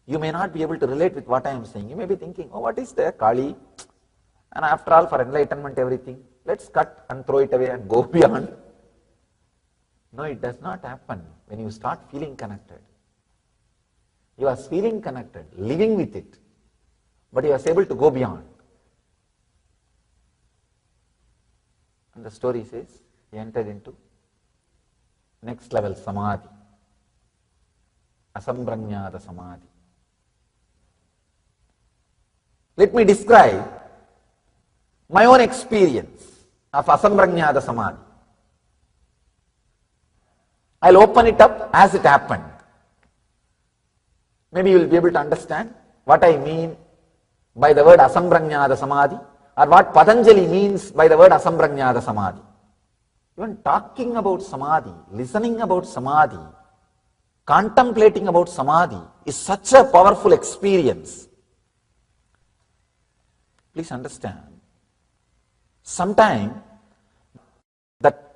D: You may not be able to relate with what I am saying. You may be thinking, oh, what is there, Kali? And after all, for enlightenment, everything, let's cut and throw it away and go beyond. No, it does not happen when you start feeling connected. You are feeling connected, living with it, but you are able to go beyond. And the story says he entered into next level samadhi, asambranyada samadhi. Let me describe my own experience of asambranyada samadhi. I'll open it up as it happened. Maybe you will be able to understand what I mean by the word asambranyada samadhi, or what Patanjali means by the word asambranyada samadhi. Even talking about samadhi, listening about samadhi, contemplating about samadhi is such a powerful experience. Please understand, sometimes that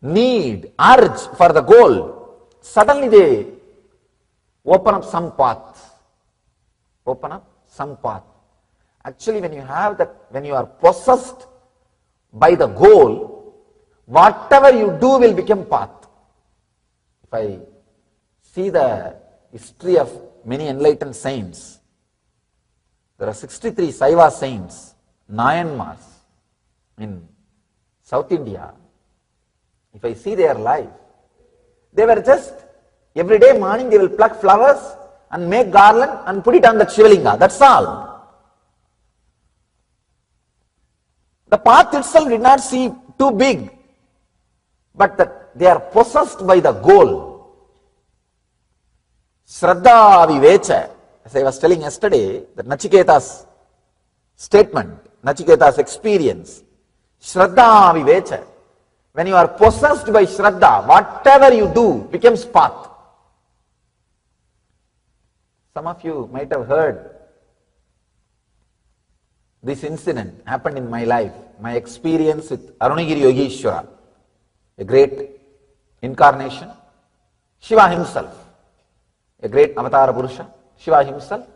D: need, urge for the goal, suddenly they open up some path. Open up some path. Actually, when you have that, when you are possessed by the goal, whatever you do will become path. If I see the history of many enlightened saints, there are 63 Saiva saints, Nayanmars in South India. If I see their life, they were just, every day morning they will pluck flowers and make garland and put it on the Shivalinga. That's all. The path itself did not seem too big, but that they are possessed by the goal. Shraddha vivecha. As I was telling yesterday, that Nachiketa's statement, Nachiketa's experience, Shraddha vivecha. When you are possessed by Shraddha, whatever you do becomes path. Some of you might have heard this incident happened in my life, my experience with Arunagiri Yogeshwara, a great incarnation, Shiva himself, a great avatar Purusha, Shiva himself.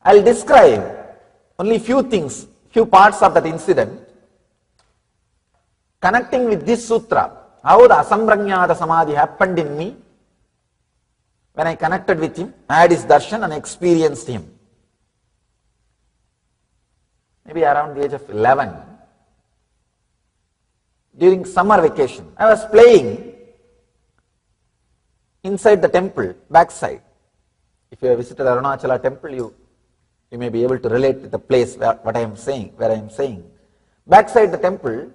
D: I will describe only few things, few parts of that incident, connecting with this sutra, how the asambranyada samadhi happened in me when I connected with him, I had his darshan and experienced him. Maybe around the age of 11, during summer vacation, I was playing inside the temple, backside. If you have visited Arunachala temple, you may be able to relate to the place where I am saying. Backside the temple,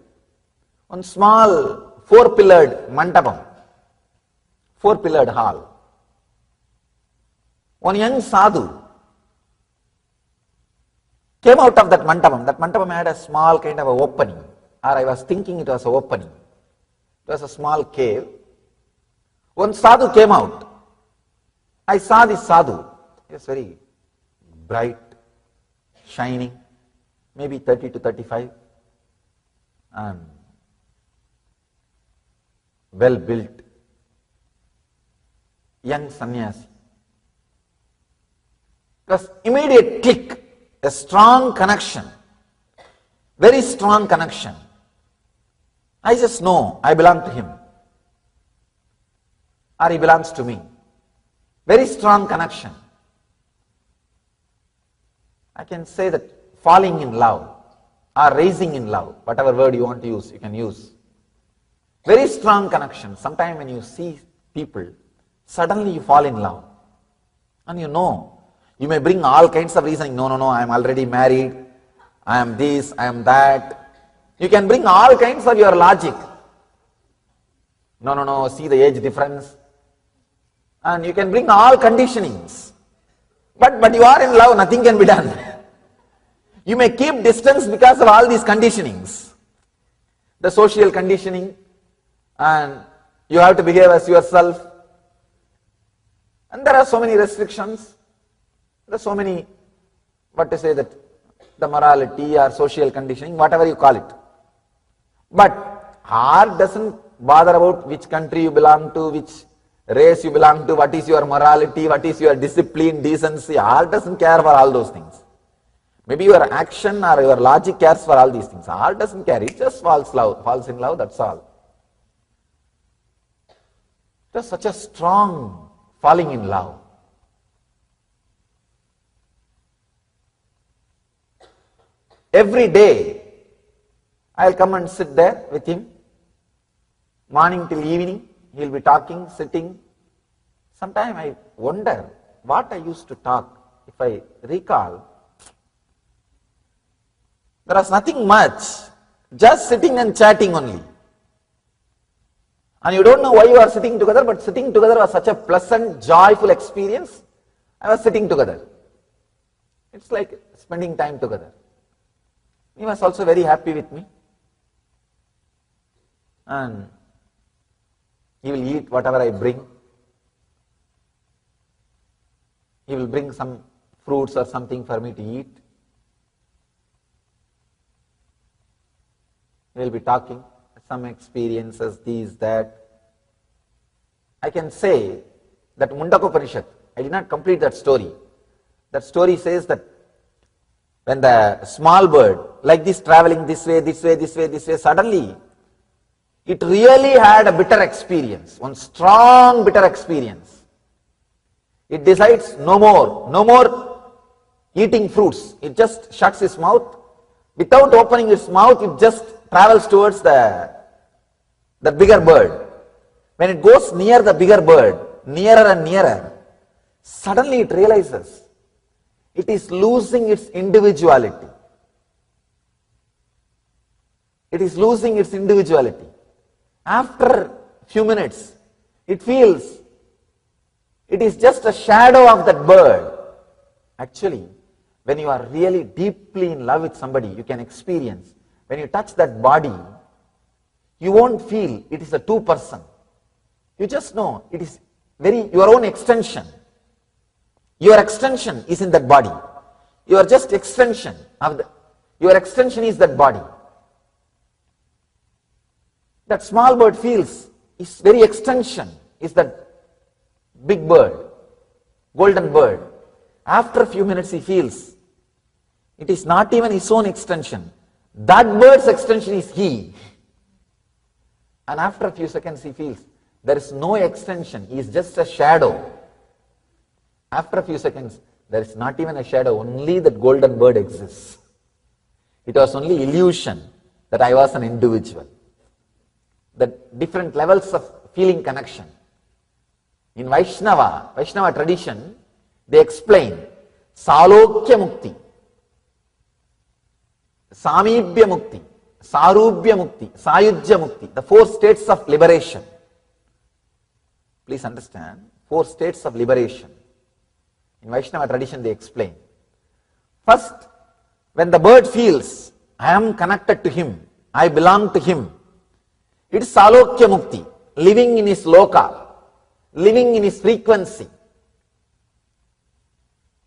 D: one small 4-pillared mandapam, 4-pillared hall. One young sadhu came out of that mandapam. That mandapam had a small kind of a opening, or I was thinking it was an opening. It was a small cave. One sadhu came out. I saw this sadhu. He was very bright, shining, maybe 30 to 35, and well built, young sannyasi. It was immediate click, a strong connection, very strong connection. I just know I belong to him, or he belongs to me. Very strong connection. I can say that falling in love or raising in love, whatever word you want to use, you can use. Very strong connection. Sometimes when you see people, suddenly you fall in love. And you know, you may bring all kinds of reasoning. No, I am already married. I am this, I am that. You can bring all kinds of your logic. No, see the age difference. And you can bring all conditionings. But you are in love, nothing can be done. You may keep distance because of all these conditionings. The social conditioning, and you have to behave as yourself. And there are so many restrictions. There are so many, the morality or social conditioning, whatever you call it. But heart doesn't bother about which country you belong to, which race you belong to, what is your morality, what is your discipline, decency. Heart doesn't care for all those things. Maybe your action or your logic cares for all these things. Heart doesn't care, it just falls in love, that's all. It was such a strong falling in love. Every day I'll come and sit there with him. Morning till evening, he'll be talking, sitting. Sometimes I wonder what I used to talk. If I recall, there was nothing much, just sitting and chatting only. And you don't know why you are sitting together, but sitting together was such a pleasant, joyful experience. I was sitting together. It's like spending time together. He was also very happy with me. And he will eat whatever I bring. He will bring some fruits or something for me to eat. He will be talking, some experiences, these, that. I can say that Mundaka Upanishad, I did not complete that story. That story says that when the small bird, like this, traveling this way, this way, this way, this way, suddenly it really had a bitter experience, one strong bitter experience. It decides no more eating fruits. It just shuts its mouth. Without opening its mouth, it just travels towards the bigger bird. When it goes near the bigger bird, nearer and nearer, suddenly it realizes it is losing its individuality. It is losing its individuality. After a few minutes, it feels it is just a shadow of that bird. Actually, when you are really deeply in love with somebody, you can experience, when you touch that body, you won't feel it is a two person. You just know it is your own extension. Your extension is in that body. You are just extension of your extension is that body. That small bird feels its very extension is that big bird, golden bird. After a few minutes he feels it is not even his own extension. That bird's extension is he. And after a few seconds he feels there is no extension, he is just a shadow. After a few seconds, there is not even a shadow, only that golden bird exists. It was only illusion that I was an individual. The different levels of feeling connection. In Vaishnava tradition, they explain Salokya Mukti, Samibhya Mukti, Sarubhya Mukti, Sayujya Mukti, the four states of liberation. Please understand, four states of liberation. In Vaishnava tradition they explain. First, when the bird feels, I am connected to him, I belong to him, it is Salokya Mukti, living in his loka, living in his frequency.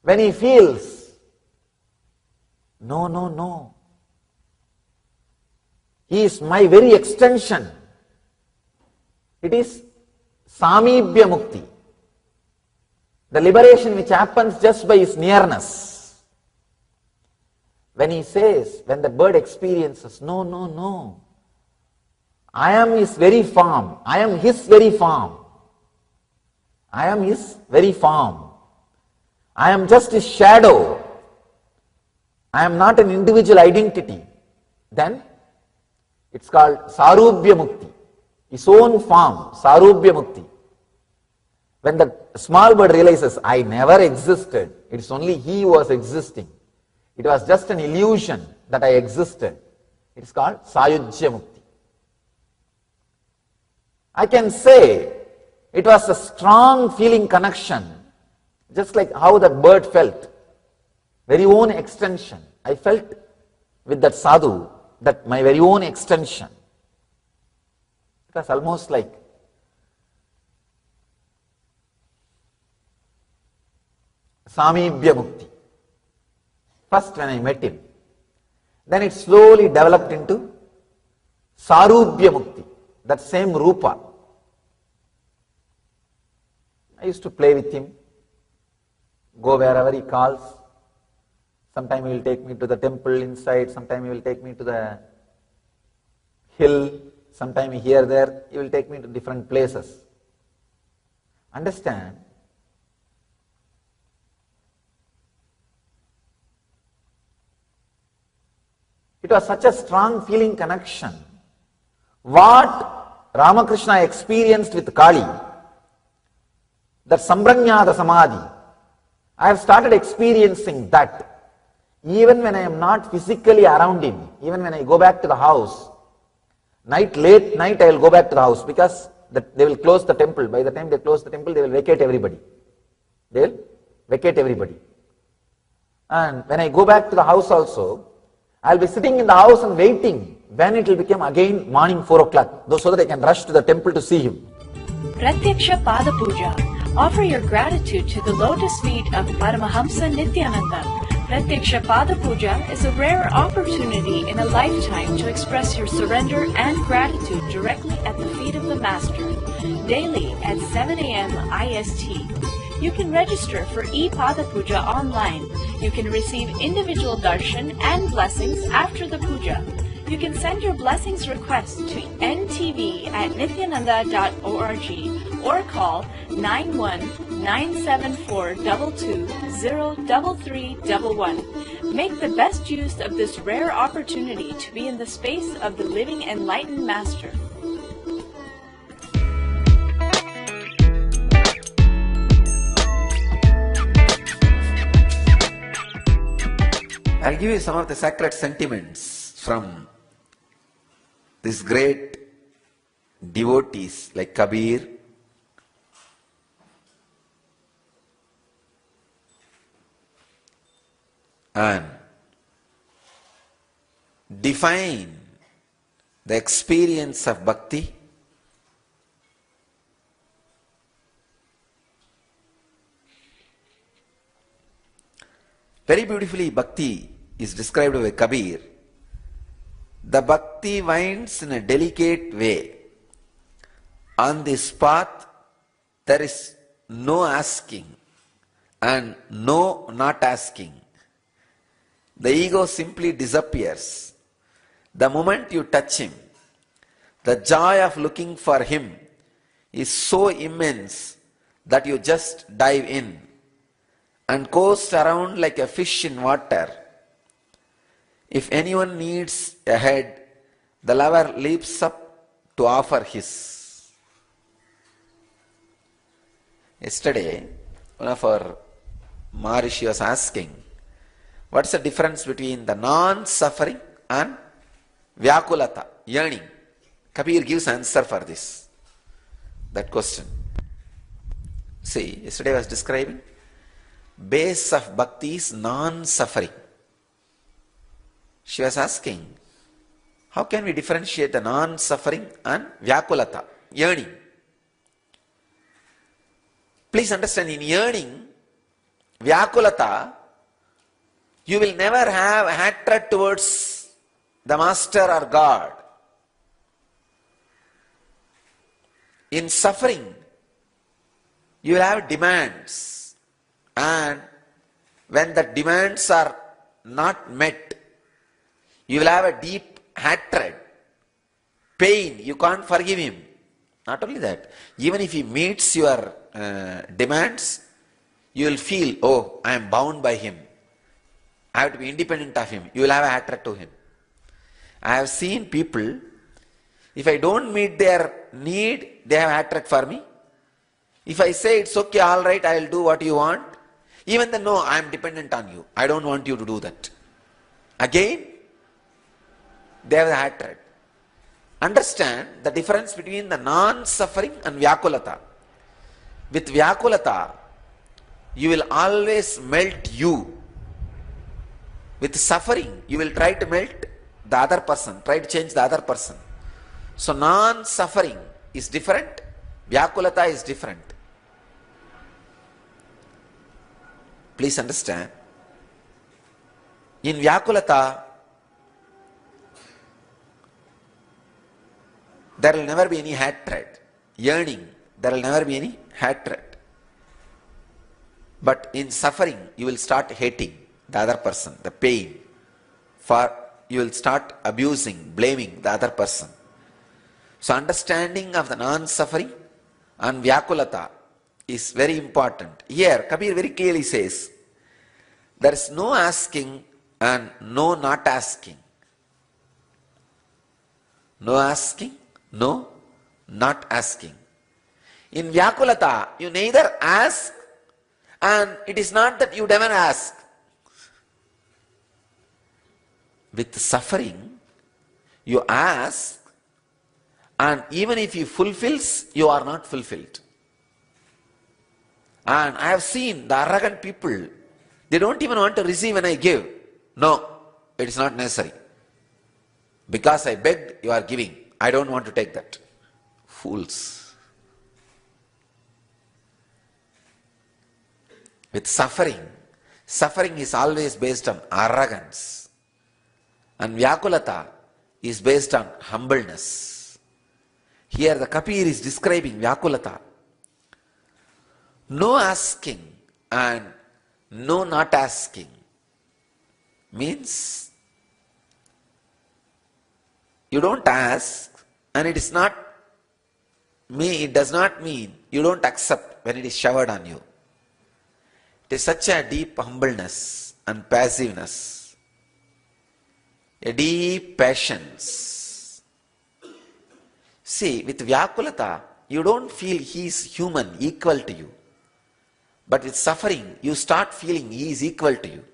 D: When he feels, no, he is my very extension, it is Samibhya Mukti, the liberation which happens just by his nearness. When he says, when the bird experiences, no, I am his very form, I am his very form, I am his very form, I am just his shadow, I am not an individual identity, then it's called Sarubhya Mukti, his own form, Sarubhya Mukti. When the small bird realizes, I never existed, it's only he who was existing, it was just an illusion that I existed, it is called Sayujya Mukti. I can say it was a strong feeling connection, just like how that bird felt, very own extension. I felt with that sadhu, that my very own extension. It was almost like Samibhya Mukti. First when I met him, then it slowly developed into Sarubhya Mukti, that same Rupa. I used to play with him, go wherever he calls. Sometime he will take me to the temple inside, sometime he will take me to the hill, sometime here, there, he will take me to different places. Understand? It was such a strong feeling connection. What Ramakrishna experienced with Kali, that Sambranyada Samadhi, I have started experiencing that. Even when I am not physically around him, even when I go back to the house, late night I will go back to the house because they will close the temple. By the time they close the temple, they will vacate everybody. They will vacate everybody. And when I go back to the house also, I will be sitting in the house and waiting when it will become again morning 4 o'clock, so that I can rush to the temple to see him.
F: Pratyaksha Pada Puja. Offer your gratitude to the lotus feet of Paramahamsa Nithyananda. Pratyaksha Pada Puja is a rare opportunity in a lifetime to express your surrender and gratitude directly at the feet of the Master, daily at 7 a.m. IST. You can register for e-Pada Puja online. You can receive individual darshan and blessings after the puja. You can send your blessings requests to ntv@nityananda.org or call 91-974-22-03311. Make the best use of this rare opportunity to be in the space of the living enlightened Master.
D: I'll give you some of the sacred sentiments from these great devotees like Kabir, and define the experience of bhakti very beautifully. Bhakti is described by Kabir. The bhakti winds in a delicate way. On this path, there is no asking and no not asking. The ego simply disappears. The moment you touch him, the joy of looking for him is so immense that you just dive in and coast around like a fish in water. If anyone needs a head, the lover leaps up to offer his. Yesterday, one of our Maharishi was asking, what's the difference between the non-suffering and vyakulata, yearning? Kabir gives answer for this, that question. See, yesterday I was describing, base of bhakti is non-suffering. She was asking, how can we differentiate the non-suffering and vyakulata, yearning? Please understand, in yearning, vyakulata, you will never have hatred towards the master or God. In suffering, you will have demands, and when the demands are not met, you will have a deep hatred, pain, you can't forgive him. Not only that, even if he meets your demands, you will feel, oh, I am bound by him. I have to be independent of him. You will have a hatred to him. I have seen people, if I don't meet their need, they have hatred for me. If I say it's okay, all right, I will do what you want, even then, no, I am dependent on you. I don't want you to do that. Again, they have the hatred. Understand the difference between the non-suffering and vyakulata. With vyakulata, you will always melt you. With suffering, you will try to melt the other person, try to change the other person. So non-suffering is different, vyakulata is different. Please understand. In vyakulata, there will never be any hatred. Yearning, there will never be any hatred. But in suffering, you will start hating the other person, the pain. You will start abusing, blaming the other person. So understanding of the non-suffering and vyakulata is very important. Here, Kabir very clearly says, there is no asking and no not asking. No asking, no not asking. In Vyakulata, you neither ask, and it is not that you never ask. With suffering, you ask, and even if he fulfills, you are not fulfilled. And I have seen the arrogant people, they don't even want to receive when I give. No, it is not necessary. Because I begged, you are giving. I don't want to take that. Fools. With suffering, suffering is always based on arrogance. And Vyakulata is based on humbleness. Here the Kabir is describing Vyakulata. No asking and no not asking means you don't ask, and it does not mean you don't accept when it is showered on you. It is such a deep humbleness and passiveness, a deep patience. See, with Vyakulata, you don't feel he is human, equal to you. But with suffering, you start feeling he is equal to you.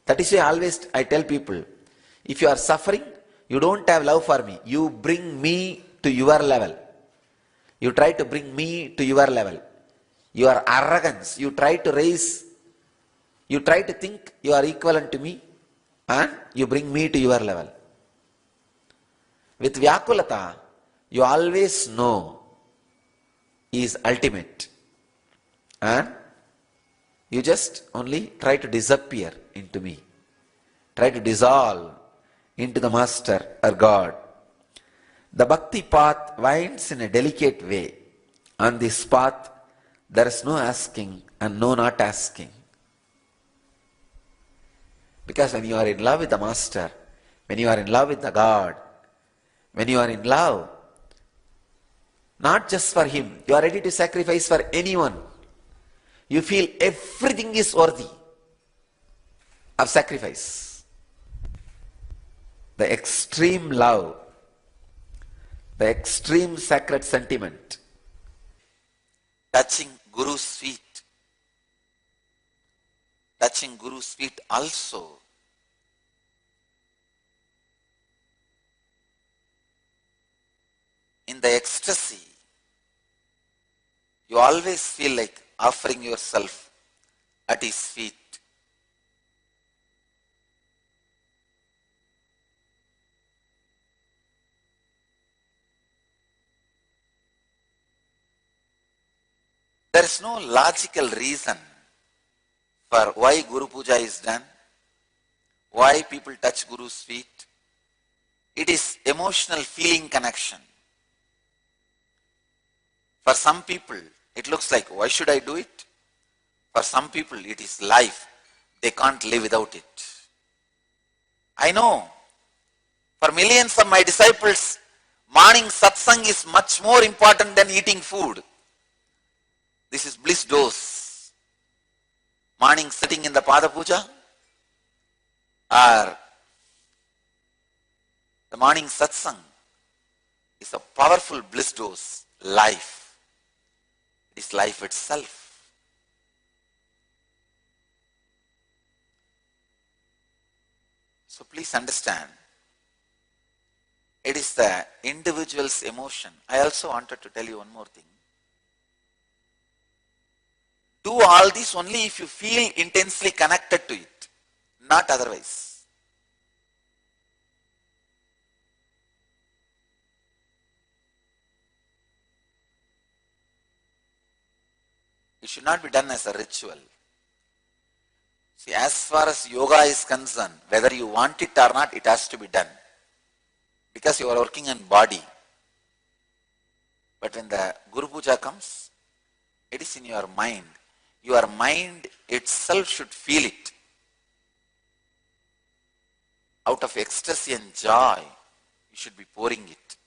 D: That is why always I tell people, if you are suffering, you don't have love for me. You bring me to your level. You try to bring me to your level. Your arrogance, you try to raise, you try to think you are equivalent to me, and you bring me to your level. With Vyakulata, you always know he is ultimate. And you just only try to disappear into me. Try to dissolve into the Master or God. The bhakti path winds in a delicate way. On this path, there is no asking and no not asking. Because when you are in love with the Master, when you are in love with the God, when you are in love, not just for Him, you are ready to sacrifice for anyone. You feel everything is worthy of sacrifice. The extreme love, the extreme sacred sentiment, touching Guru's feet. Touching Guru's feet also. In the ecstasy, you always feel like offering yourself at his feet. There is no logical reason for why Guru Puja is done, why people touch Guru's feet. It is emotional feeling connection. For some people, it looks like, why should I do it? For some people, it is life. They can't live without it. I know, for millions of my disciples, morning satsang is much more important than eating food. This is bliss dose. Morning sitting in the Pada Puja, or the morning satsang is a powerful bliss dose, life. It is life itself. So please understand, it is the individual's emotion. I also wanted to tell you one more thing. Do all this only if you feel intensely connected to it, not otherwise. It should not be done as a ritual. See, as far as yoga is concerned, whether you want it or not, it has to be done. Because you are working on body. But when the Guru Puja comes, it is in your mind. Your mind itself should feel it. Out of ecstasy and joy, you should be pouring it.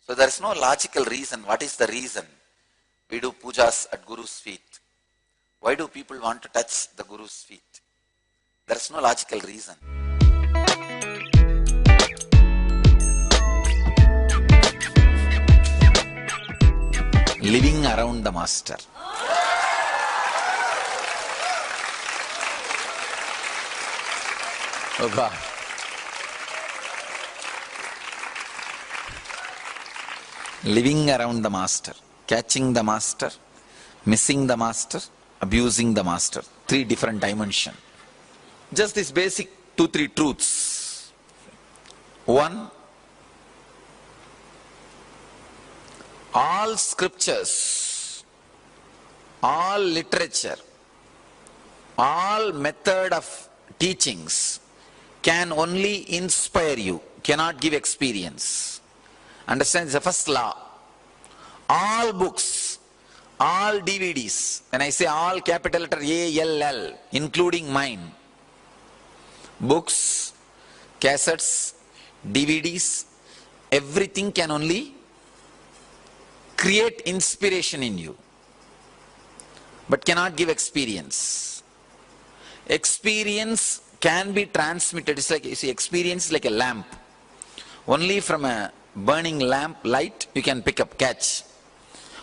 D: So there is no logical reason. What is the reason we do pujas at Guru's feet? Why do people want to touch the Guru's feet? There is no logical reason. Living around the master. Oh God. Living around the master, catching the master, missing the master, abusing the master. 3 different dimensions. Just this basic 2-3 truths. 1, all scriptures, all literature, all method of teachings can only inspire you, cannot give experience. Understand? It's the first law. All books, all DVDs, when I say all, capital letter ALL, including mine, books, cassettes, DVDs, everything can only create inspiration in you, but cannot give experience. Experience can be transmitted. It's like, you see, experience is like a lamp. Only from a burning lamp light you can pick up, catch.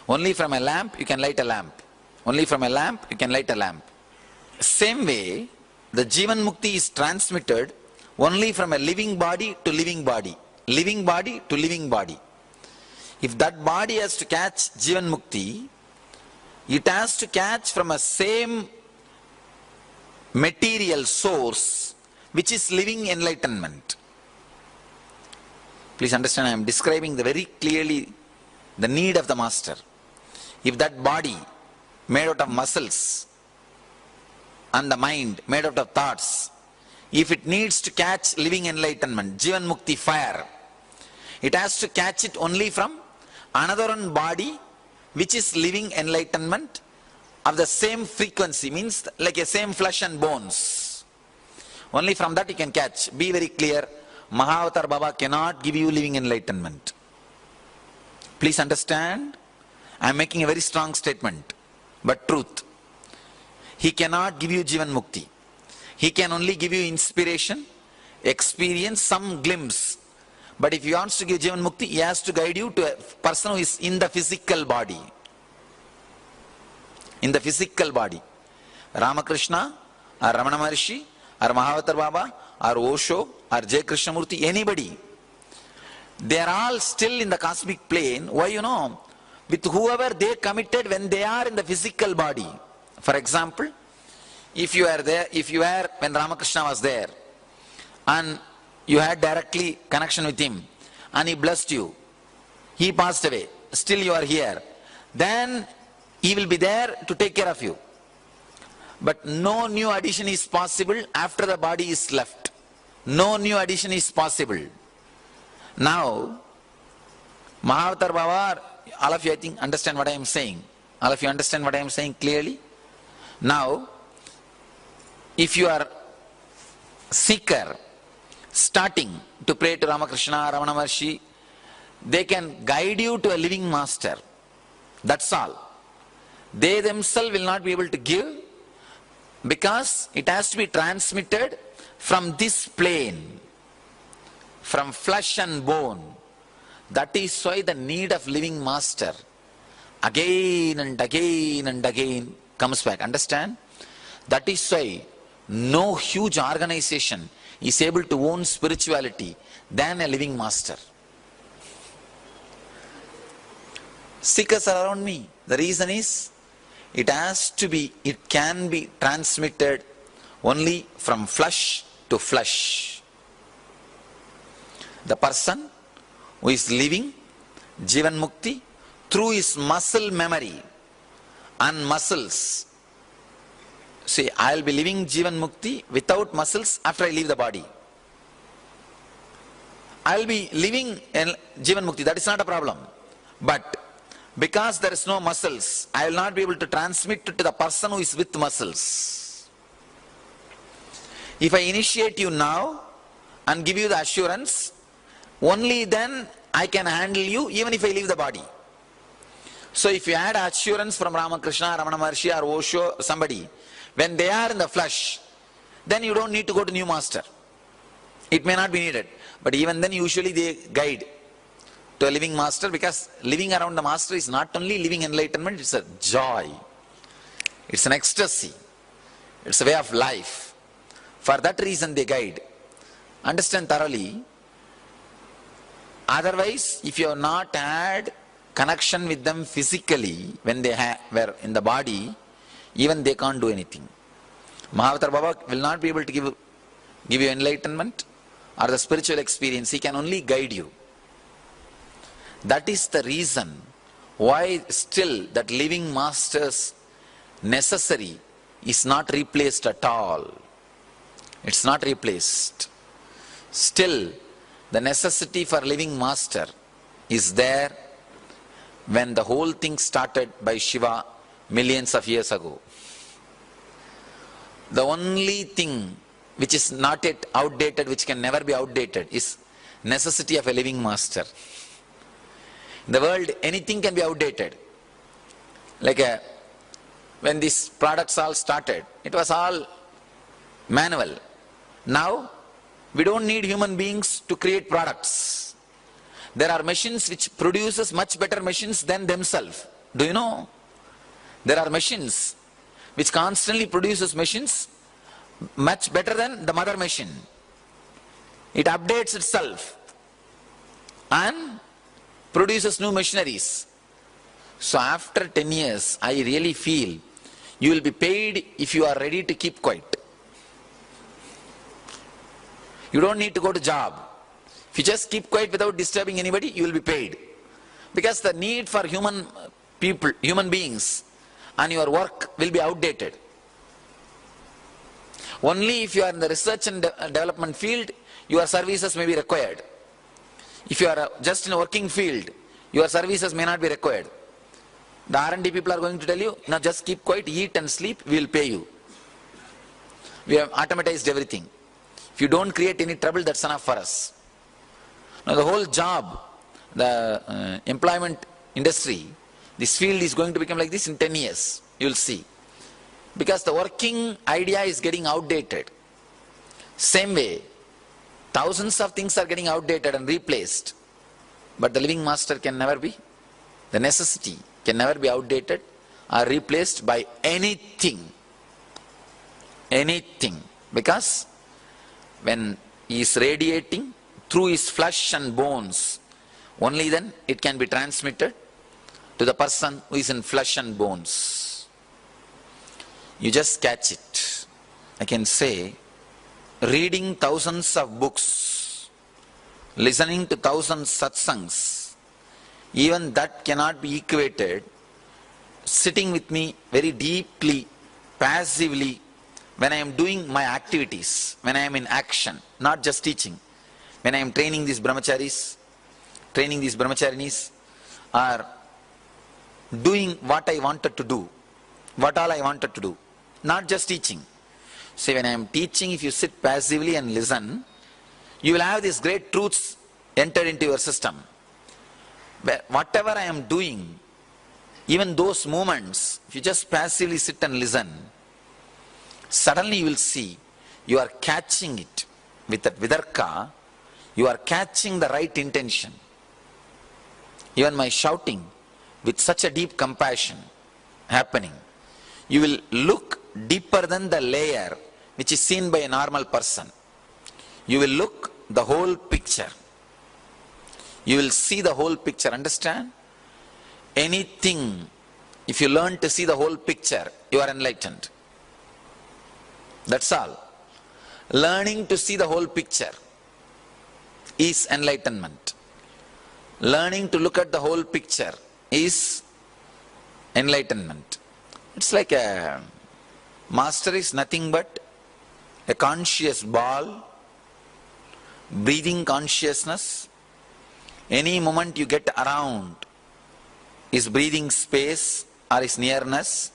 D: Only from a lamp you can light a lamp. Only from a lamp you can light a lamp. Same way, the Jivan Mukti is transmitted only from a living body to living body. Living body to living body. If that body has to catch Jivan Mukti, it has to catch from a same material source which is living enlightenment. Please understand, I am describing very clearly the need of the master. If that body made out of muscles and the mind made out of thoughts, if it needs to catch living enlightenment, Jivan Mukti fire, it has to catch it only from another one body which is living enlightenment of the same frequency, means like a same flesh and bones. Only from that you can catch. Be very clear, Mahavatar Baba cannot give you living enlightenment. Please understand, I am making a very strong statement, but truth. He cannot give you Jivan Mukti. He can only give you inspiration, experience, some glimpse. But if he wants to give Jivan Mukti, he has to guide you to a person who is in the physical body. In the physical body. Ramakrishna, or Ramana Maharshi, or Mahavatar Baba, or Osho, or J. Krishnamurti, anybody. They are all still in the cosmic plane. Why, you know? With whoever they committed when they are in the physical body. For example, if you are there, if you were when Ramakrishna was there, and you had directly connection with him, and he blessed you, he passed away, still you are here, then he will be there to take care of you. But no new addition is possible after the body is left. No new addition is possible. Now, Mahavatar Baba, all of you I think understand what I am saying. All of you understand what I am saying clearly? Now, if you are seeker, starting to pray to Ramakrishna, Ramana Maharshi, they can guide you to a living master. That's all. They themselves will not be able to give, because it has to be transmitted from this plane, from flesh and bone. That is why the need of living master again and again and again comes back. Understand? That is why no huge organization is able to own spirituality than a living master. Seekers are around me. The reason is, it has to be, it can be transmitted only from flesh to flesh. The person who is living Jivan Mukti through his muscle memory and muscles. See, I will be living Jivan Mukti without muscles after I leave the body. I will be living Jivan Mukti, that is not a problem. But because there is no muscles, I will not be able to transmit it to the person who is with muscles. If I initiate you now and give you the assurance, only then I can handle you even if I leave the body. So if you had assurance from Ramakrishna, Ramana Maharshi or Osho, somebody, when they are in the flesh, then you don't need to go to new master. It may not be needed. But even then, usually they guide to a living master, because living around the master is not only living enlightenment, it's a joy. It's an ecstasy. It's a way of life. For that reason they guide. Understand thoroughly. Otherwise, if you have not had connection with them physically, when they were in the body, even they can't do anything. Mahavatar Baba will not be able to give you enlightenment or the spiritual experience. He can only guide you. That is the reason why still that living master's necessary is not replaced at all. It's not replaced. Still, the necessity for living master is there when the whole thing started by Shiva millions of years ago. The only thing which is not yet outdated, which can never be outdated, is necessity of a living master. In the world, anything can be outdated. Like when these products all started, it was all manual. Now, we don't need human beings to create products. There are machines which produces much better machines than themselves. Do you know? There are machines which constantly produces machines much better than the mother machine. It updates itself and produces new machineries. So after 10 years, I really feel you will be paid if you are ready to keep quiet. You don't need to go to job. If you just keep quiet without disturbing anybody, you will be paid. Because the need for human beings and your work will be outdated. Only if you are in the research and development field, your services may be required. If you are just in a working field, your services may not be required. The R&D people are going to tell you, now just keep quiet, eat and sleep, we will pay you. We have automatized everything. If you don't create any trouble, that's enough for us. Now the whole job, the employment industry, this field is going to become like this in 10 years. You will see. Because the working idea is getting outdated. Same way, thousands of things are getting outdated and replaced. But the living master can never be. The necessity can never be outdated or replaced by anything. Anything. Because when he is radiating through his flesh and bones, only then it can be transmitted to the person who is in flesh and bones. You just catch it. I can say, reading thousands of books, listening to thousands satsangs, even that cannot be equated. Sitting with me very deeply, passively, when I am doing my activities, when I am in action, not just teaching, when I am training these brahmacharis, training these brahmacharinis, or doing what I wanted to do, what all I wanted to do, not just teaching. See, when I am teaching, if you sit passively and listen, you will have these great truths entered into your system. But whatever I am doing, even those moments, if you just passively sit and listen, suddenly you will see you are catching it with that vidka, you are catching the right intention. Even my shouting with such a deep compassion happening, you will look deeper than the layer which is seen by a normal person. You will look the whole picture. You will see the whole picture. Understand? Anything, if you learn to see the whole picture, you are enlightened. That's all. Learning to see the whole picture is enlightenment. Learning to look at the whole picture is enlightenment. It's like a master is nothing but a conscious ball, breathing consciousness. Any moment you get around his breathing space or his nearness,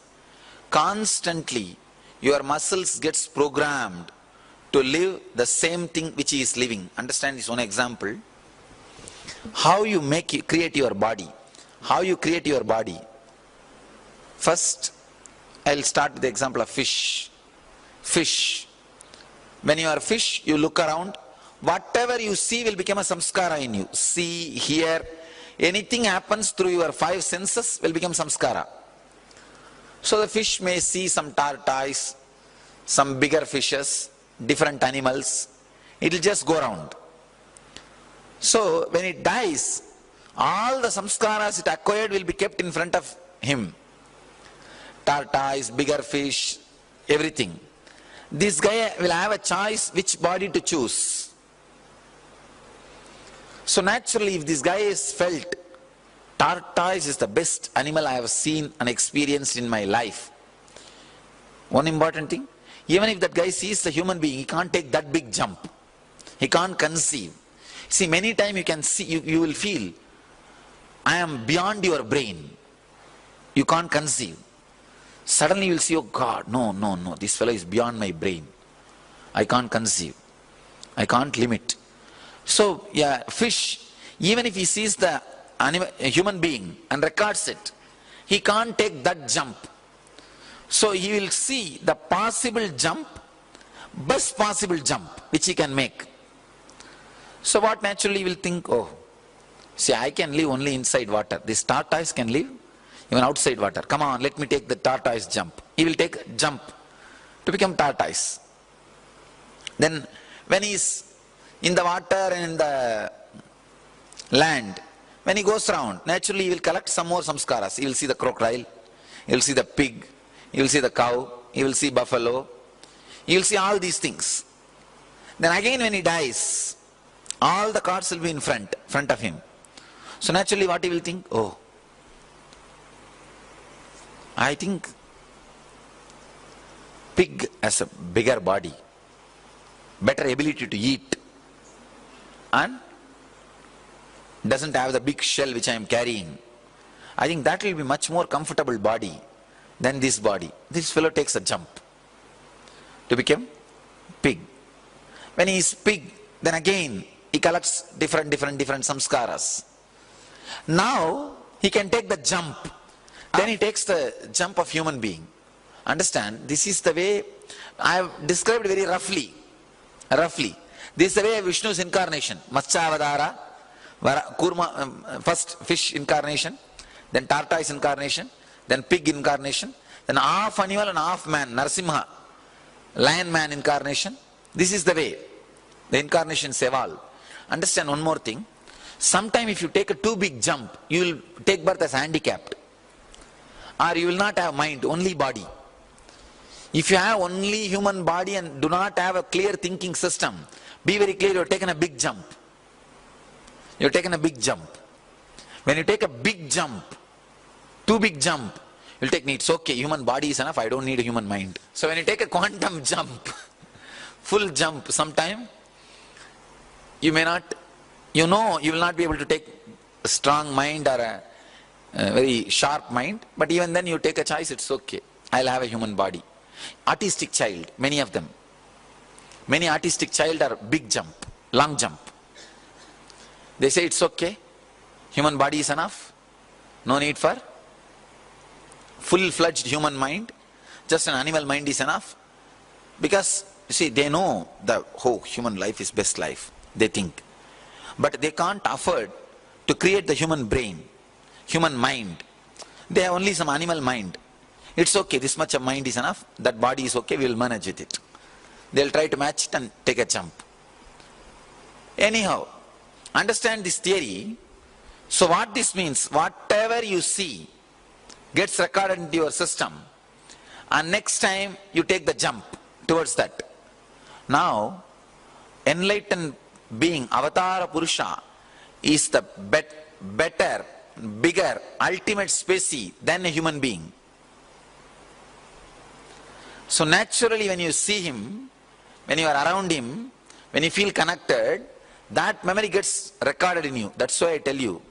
D: constantly your muscles gets programmed to live the same thing which he is living. Understand this one example. How you create your body. How you create your body. First, I'll start with the example of fish. Fish. When you are a fish, you look around, whatever you see will become a samskara in you. See, hear, anything happens through your 5 senses will become samskara. So the fish may see some tortoise, some bigger fishes, different animals. It will just go around. So when it dies, all the samskaras it acquired will be kept in front of him. Tortoise, bigger fish, everything. This guy will have a choice which body to choose. So naturally, if this guy is felt, tortoise is the best animal I have seen and experienced in my life. One important thing, even if that guy sees the human being, he can't take that big jump. He can't conceive. See, many times you can see, you will feel, I am beyond your brain. You can't conceive. Suddenly you will see, oh God, no, this fellow is beyond my brain. I can't conceive. I can't limit. So, yeah, fish, even if he sees the animal, a human being and records it, he can't take that jump. So he will see the possible jump, best possible jump which he can make. So what naturally he will think, oh, see, I can live only inside water. This tortoise can live even outside water. Come on, let me take the tortoise jump. He will take a jump to become tortoise. Then when he is in the water and in the land, when he goes around, naturally he will collect some more samskaras. He will see the crocodile, he will see the pig, he will see the cow, he will see buffalo, he will see all these things. Then again when he dies, all the cards will be in front of him. So naturally what he will think? Oh, I think pig has a bigger body, better ability to eat, and doesn't have the big shell which I am carrying. I think that will be much more comfortable body than this body. This fellow takes a jump to become pig. When he is pig, then again he collects different samskaras. Now he can take the jump. Then he takes the jump of human being. Understand, this is the way I have described very roughly. This is the way of Vishnu's incarnation. Matsavadara, first fish incarnation, then tortoise incarnation, then pig incarnation, then half animal and half man, Narasimha, lion man incarnation. This is the way the incarnations evolve. Understand one more thing. Sometime if you take a too big jump, you will take birth as handicapped. Or you will not have mind, only body. If you have only human body and do not have a clear thinking system, be very clear, you have taken a big jump. You have taken a big jump. When you take a big jump, too big jump, you will take, it's okay, human body is enough, I don't need a human mind. So when you take a quantum jump, full jump, sometime, you may not, you will not be able to take a strong mind or a very sharp mind, but even then you take a choice, it's okay, I'll have a human body. Autistic child, many of them. Many autistic child are big jump, long jump. They say it's okay, human body is enough, no need for full-fledged human mind, just an animal mind is enough. Because, you see, they know the whole human life is best life, they think. But they can't afford to create the human brain, human mind. They have only some animal mind. It's okay, this much of mind is enough, that body is okay, we will manage with it. They'll try to match it and take a jump. Anyhow, understand this theory. So what this means, whatever you see gets recorded into your system, and next time you take the jump towards that. Now, enlightened being, Avatara Purusha, is the better, bigger, ultimate species than a human being. So naturally when you see him, when you are around him, when you feel connected, that memory gets recorded in you. That's why I tell you,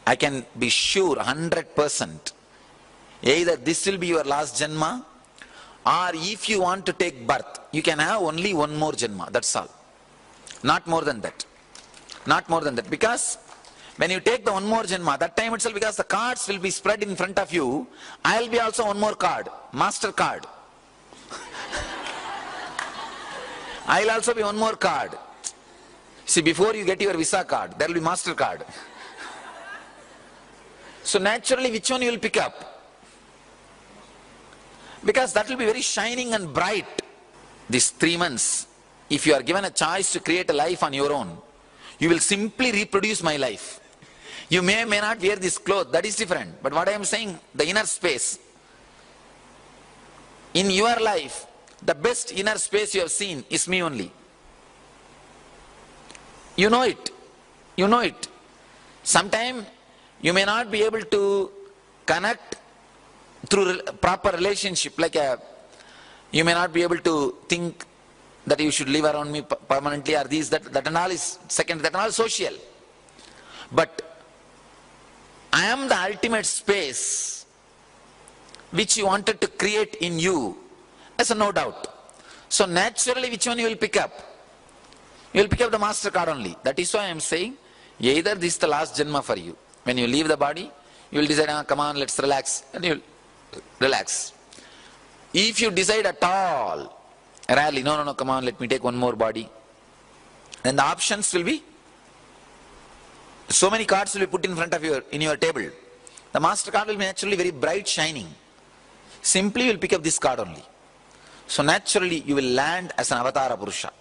D: I can be sure 100%, either this will be your last Janma, or if you want to take birth, you can have only one more Janma, that's all. Not more than that. Not more than that. Because when you take the one more Janma, that time itself, because the cards will be spread in front of you, I will be also one more card, master card. I'll also be one more card. See, before you get your Visa card, there will be MasterCard. So naturally, which one you will pick up? Because that will be very shining and bright. These 3 months, if you are given a choice to create a life on your own, you will simply reproduce my life. You may not wear this cloth, that is different. But what I am saying, the inner space. In your life, the best inner space you have seen is me only. You know it. You know it. Sometimes you may not be able to connect through proper relationship, like you may not be able to think that you should live around me permanently or this, that and all is second, that and all social. But I am the ultimate space which you wanted to create in you, as a no doubt. So naturally, which one you will pick up? You will pick up the MasterCard only. That is why I am saying, either this is the last Janma for you. When you leave the body, you will decide, come on, let's relax, and you will relax. If you decide at all, rarely, no, come on, let me take one more body, then the options will be, so many cards will be put in front of in your table. The MasterCard will be naturally very bright, shining. Simply you will pick up this card only. So naturally you will land as an Avatara Purusha.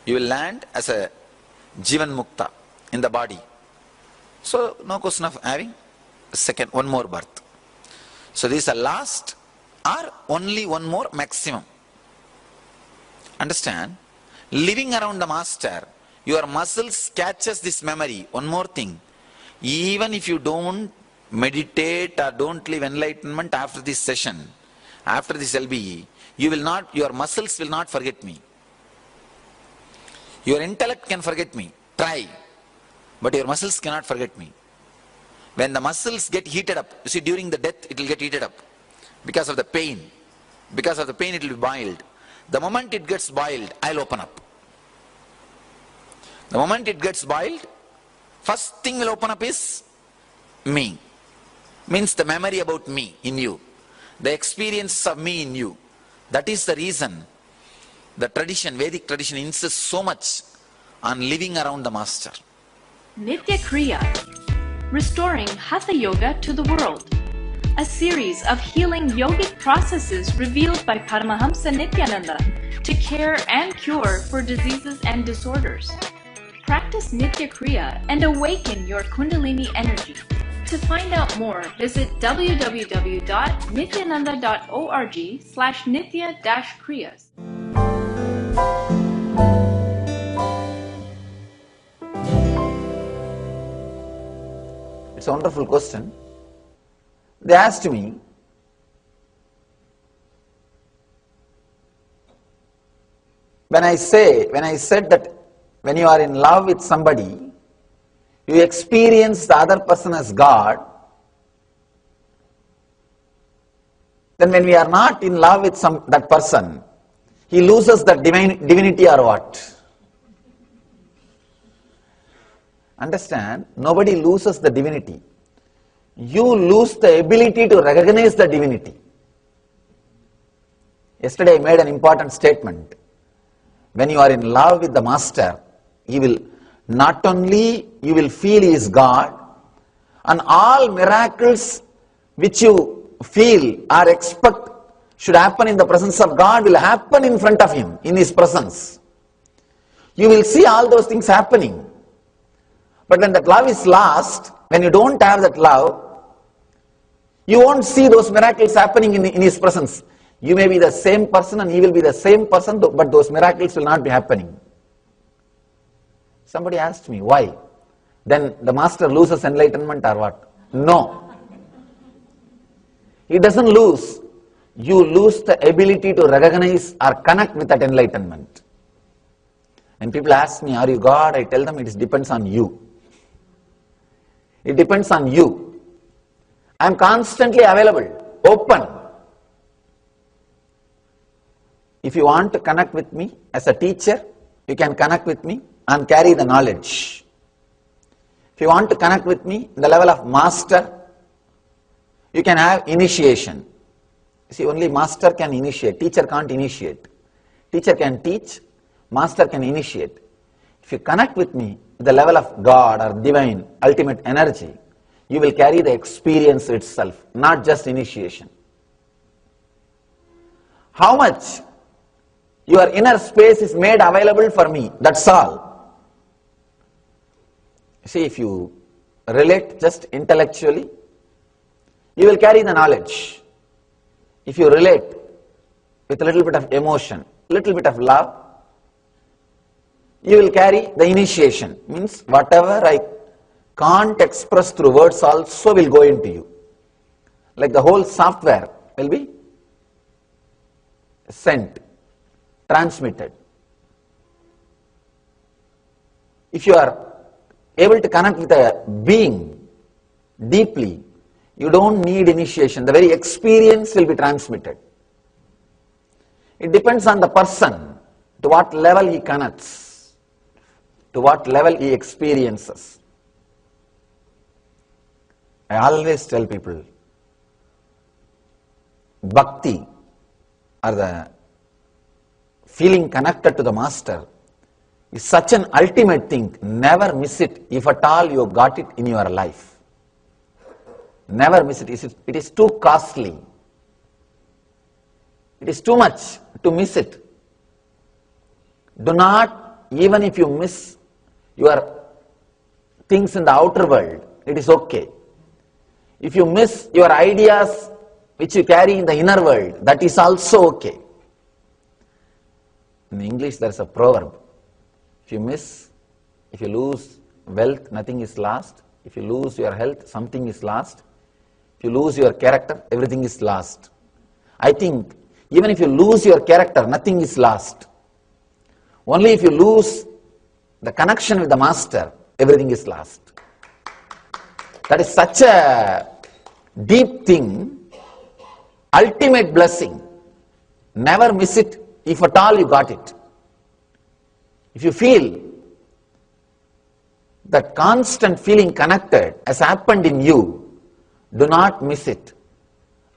D: You will land as a Jivan Mukta in the body. So no question of having one more birth. So this is a last or only one more maximum. Understand? Living around the master, your muscles catches this memory. One more thing, even if you don't meditate or don't live enlightenment after this session, after this LBE, your muscles will not forget me. Your intellect can forget me, try, but your muscles cannot forget me. When the muscles get heated up, you see, during the death it will get heated up because of the pain. Because of the pain it will be boiled. The moment it gets boiled, I'll open up. The moment it gets boiled, first thing will open up is me. Means the memory about me in you. The experience of me in you. That is the reason the tradition, Vedic tradition, insists so much on living around the master.
E: Nitya Kriya, restoring Hatha Yoga to the world. A series of healing yogic processes revealed by Paramahamsa Nithyananda to care and cure for diseases and disorders. Practice Nitya Kriya and awaken your Kundalini energy. To find out more, visit www.nityananda.org/nitya-kriyas.
D: It's a wonderful question. They asked me, when I said that when you are in love with somebody, you experience the other person as God, then when we are not in love with that person, he loses the divinity or what? Understand? Nobody loses the divinity. You lose the ability to recognize the divinity. Yesterday I made an important statement. When you are in love with the master, he will not only you will feel he is God, and all miracles which you feel or expect should happen in the presence of God will happen in front of him, in his presence. You will see all those things happening. But when that love is lost, when you don't have that love, you won't see those miracles happening in his presence. You may be the same person and he will be the same person, but those miracles will not be happening. Somebody asked me, why? Then the master loses enlightenment or what? No. He doesn't lose. You lose the ability to recognize or connect with that enlightenment. When people ask me, are you God? I tell them it depends on you. It depends on you. I am constantly available, open. If you want to connect with me as a teacher, you can connect with me and carry the knowledge. If you want to connect with me in the level of master, you can have initiation. See, only master can initiate, teacher can't initiate. Teacher can teach, master can initiate. If you connect with me at the level of God or divine ultimate energy, you will carry the experience itself, not just initiation. How much your inner space is made available for me, that's all. See, if you relate just intellectually, you will carry the knowledge. If you relate with a little bit of emotion, little bit of love, you will carry the initiation. Means whatever I can't express through words also will go into you. Like the whole software will be sent, transmitted. If you are able to connect with a being deeply, you don't need initiation. The very experience will be transmitted. It depends on the person, to what level he connects, to what level he experiences. I always tell people, bhakti, or the feeling connected to the master, is such an ultimate thing. Never miss it if at all you got it in your life. Never miss it. It is too costly. It is too much to miss it. Do not, even if you miss your things in the outer world, it is okay. If you miss your ideas which you carry in the inner world, that is also okay. In English there is a proverb. If you lose wealth, nothing is lost. If you lose your health, something is lost. If you lose your character, everything is lost. I think even if you lose your character, nothing is lost. Only if you lose the connection with the master, everything is lost. That is such a deep thing, ultimate blessing. Never miss it if at all you got it. If you feel that constant feeling connected has happened in you, do not miss it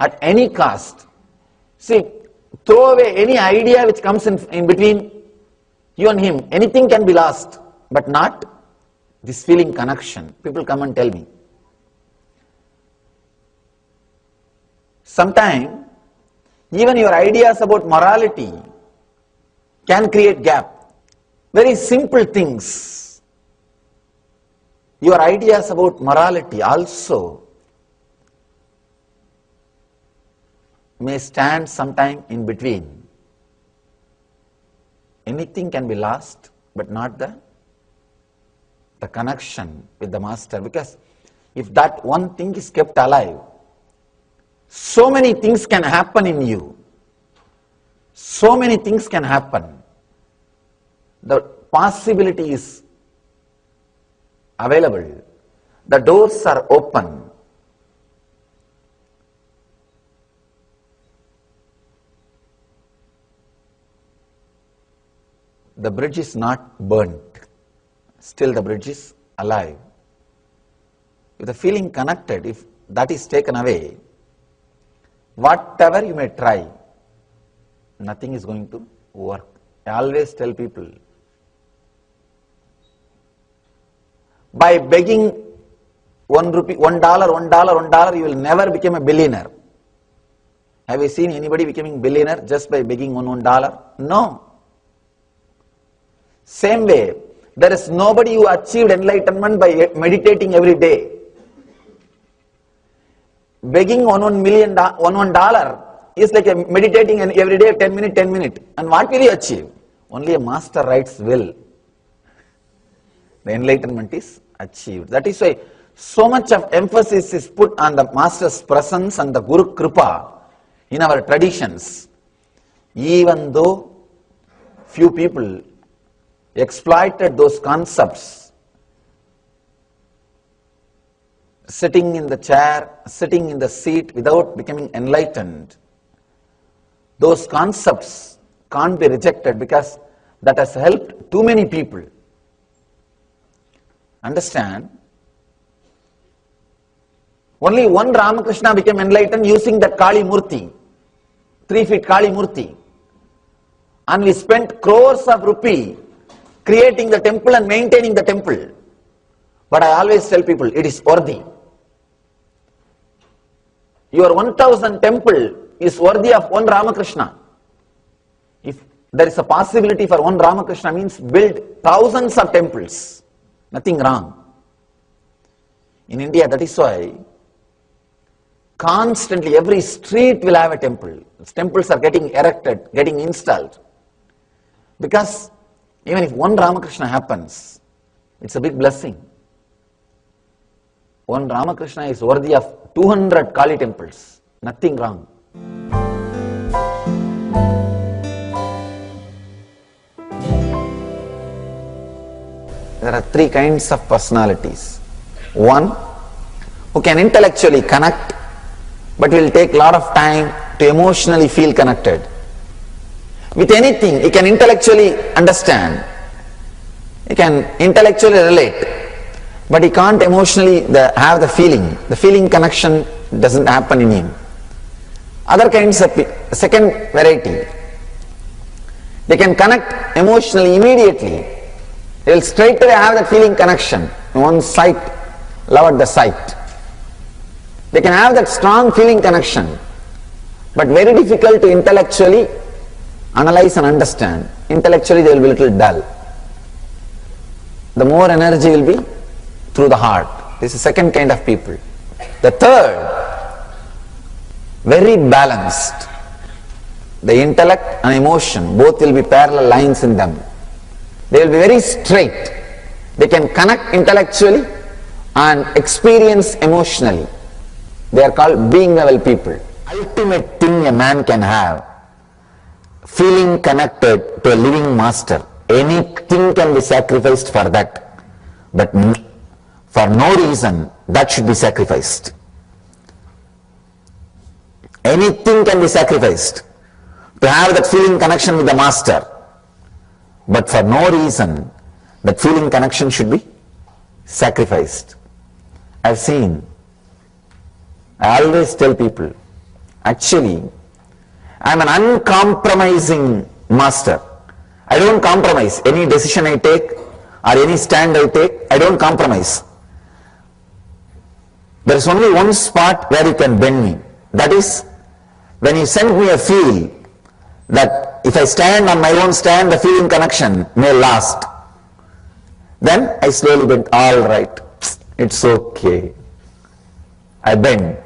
D: at any cost. See, throw away any idea which comes in between you and him. Anything can be lost, but not this feeling connection. People come and tell me. Sometimes, even your ideas about morality can create gap. Very simple things. Your ideas about morality also may stand sometime in between. Anything can be lost, but not the connection with the master. Because if that one thing is kept alive, so many things can happen in you. So many things can happen. The possibility is available. The doors are open. The bridge is not burnt. Still the bridge is alive. With the feeling connected, if that is taken away, whatever you may try, nothing is going to work. I always tell people, by begging $1, you will never become a billionaire. Have you seen anybody becoming billionaire just by begging $1? No. Same way, there is nobody who achieved enlightenment by meditating every day. Begging $1 is like meditating every day 10 minutes. And what will you achieve? Only a master writes will. The enlightenment is achieved. That is why so much of emphasis is put on the master's presence and the Guru Kripa in our traditions. Even though few people exploited those concepts, sitting in the chair, sitting in the seat without becoming enlightened, those concepts can't be rejected because that has helped too many people. Understand? Only one Ramakrishna became enlightened using that Kali Murti, 3 feet Kali Murti. And we spent crores of rupee creating the temple and maintaining the temple. But I always tell people, it is worthy. Your 1000 temple is worthy of one Ramakrishna. If there is a possibility for one Ramakrishna, means build thousands of temples. Nothing wrong. In India, that is why constantly every street will have a temple. Temples are getting erected, getting installed. Because even if one Ramakrishna happens, it's a big blessing. One Ramakrishna is worthy of 200 Kali temples. Nothing wrong. There are three kinds of personalities. One who can intellectually connect, but will take a lot of time to emotionally feel connected. With anything, he can intellectually understand, he can intellectually relate, but he can't emotionally have the feeling. The feeling connection doesn't happen in him. Other kinds of second variety, they can connect emotionally immediately. They will straight away have that feeling connection. One sight, love at the sight. They can have that strong feeling connection, but very difficult to intellectually analyze and understand. Intellectually they will be a little dull. The more energy will be through the heart. This is the second kind of people. The third, very balanced. The intellect and emotion, both will be parallel lines in them. They will be very straight. They can connect intellectually and experience emotionally. They are called being level people. Ultimate thing a man can have, feeling connected to a living master. Anything can be sacrificed for that, but for no reason that should be sacrificed. Anything can be sacrificed to have that feeling connection with the master, but for no reason that feeling connection should be sacrificed. I've seen, I always tell people, actually, I'm an uncompromising master. I don't compromise. Any decision I take or any stand I take, I don't compromise. There is only one spot where you can bend me. That is, when you send me a feel that if I stand on my own stand, the feeling connection may last. Then I slowly bend, all right, it's okay. I bend.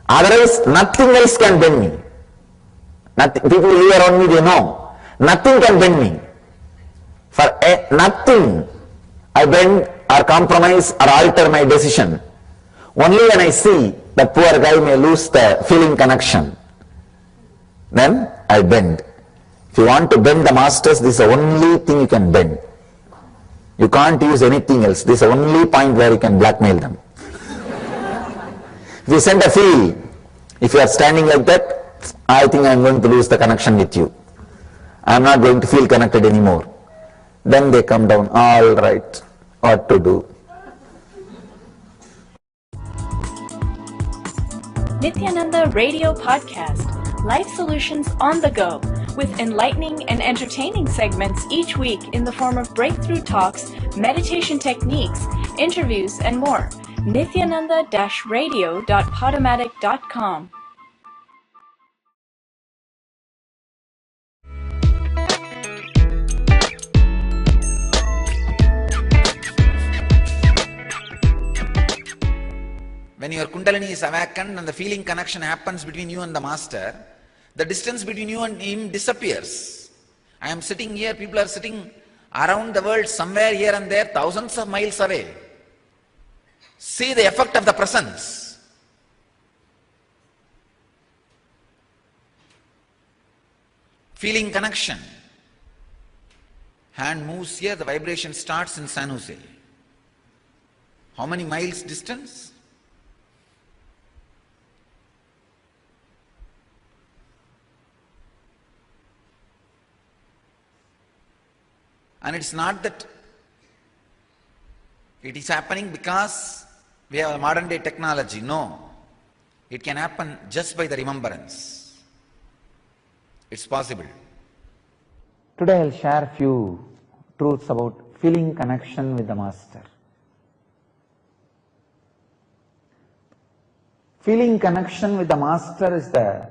D: Otherwise, nothing else can bend me. Nothing, people here around me, they know. Nothing can bend me. For nothing I bend or compromise or alter my decision. Only when I see that poor guy may lose the feeling connection, then I bend. If you want to bend the masters, this is the only thing you can bend. You can't use anything else. This is the only point where you can blackmail them. If you send a feel, if you are standing like that, I think I am going to lose the connection with you. I am not going to feel connected anymore. Then they come down, all right, what to do?
F: Nityananda Radio Podcast, life solutions on the go, with enlightening and entertaining segments each week in the form of breakthrough talks, meditation techniques, interviews, and more. Nityananda-radio.podomatic.com.
D: When your Kundalini is awakened and the feeling connection happens between you and the master, the distance between you and him disappears. I am sitting here, people are sitting around the world, somewhere here and there, thousands of miles away. See the effect of the presence. Feeling connection. Hand moves here, the vibration starts in San Jose. How many miles distance? And it's not that it is happening because we have a modern day technology. No. It can happen just by the remembrance. It's possible. Today I'll share a few truths about feeling connection with the Master. Feeling connection with the Master is the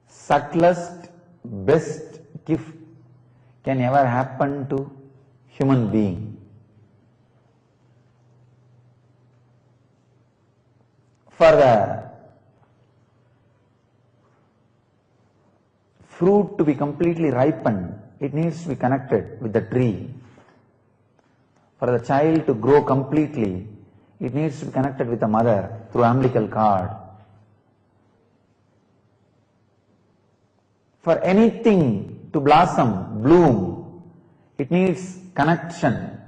D: subtlest, best gift can ever happen to human being. For the fruit to be completely ripened, it needs to be connected with the tree. For the child to grow completely, it needs to be connected with the mother through umbilical cord. For anything to blossom, bloom, it needs connection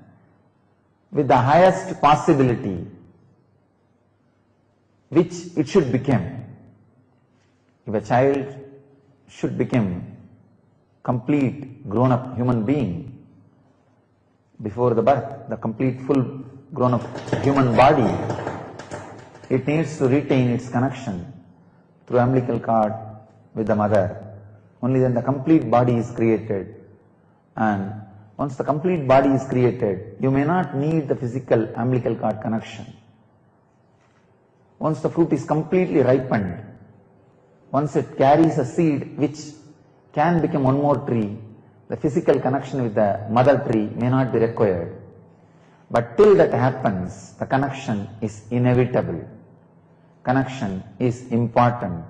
D: with the highest possibility which it should become. If a child should become complete grown-up human being before the birth, the complete full grown-up human body, it needs to retain its connection through umbilical cord with the mother. Only then the complete body is created. And once the complete body is created, you may not need the physical umbilical cord connection. Once the fruit is completely ripened, once it carries a seed which can become one more tree, the physical connection with the mother tree may not be required. But till that happens, the connection is inevitable. Connection is important.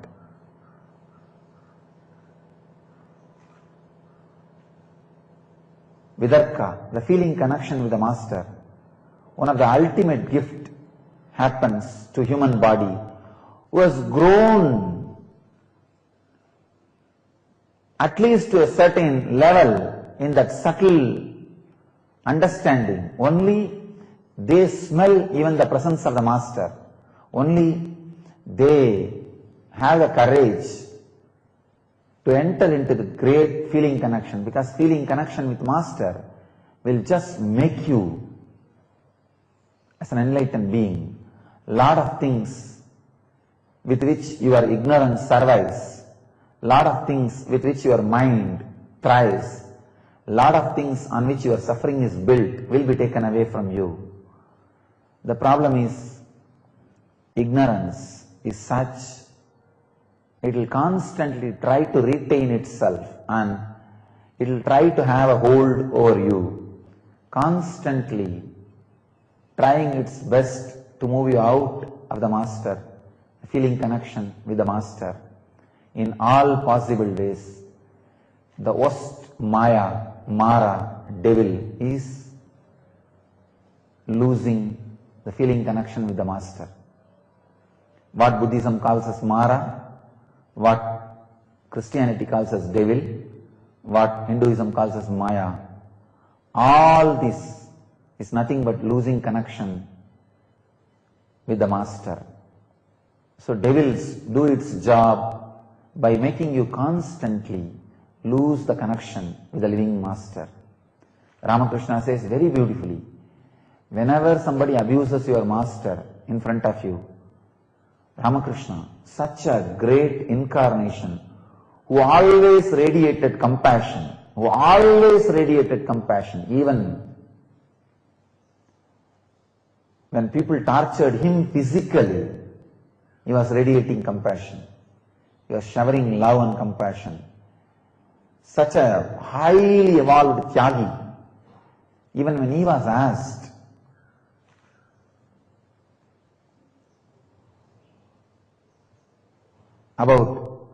D: Vidka, the feeling connection with the Master, one of the ultimate gift happens to human body who has grown at least to a certain level in that subtle understanding. Only they smell even the presence of the Master. Only they have the courage to enter into the great feeling connection, because feeling connection with Master will just make you as an enlightened being. Lot of things with which your ignorance survives, lot of things with which your mind thrives, lot of things on which your suffering is built will be taken away from you. The problem is ignorance is such, it will constantly try to retain itself and it will try to have a hold over you, constantly trying its best to move you out of the Master, feeling connection with the Master in all possible ways. The worst Maya, Mara, devil is losing the feeling connection with the Master. What Buddhism calls as Mara, what Christianity calls as devil, what Hinduism calls as Maya, all this is nothing but losing connection with the Master. So devils do its job by making you constantly lose the connection with the living Master. Ramakrishna says very beautifully, whenever somebody abuses your Master in front of you, Ramakrishna, such a great incarnation, who always radiated compassion, even when people tortured him physically, he was radiating compassion. He was showering love and compassion. Such a highly evolved Tyagi, even when he was asked about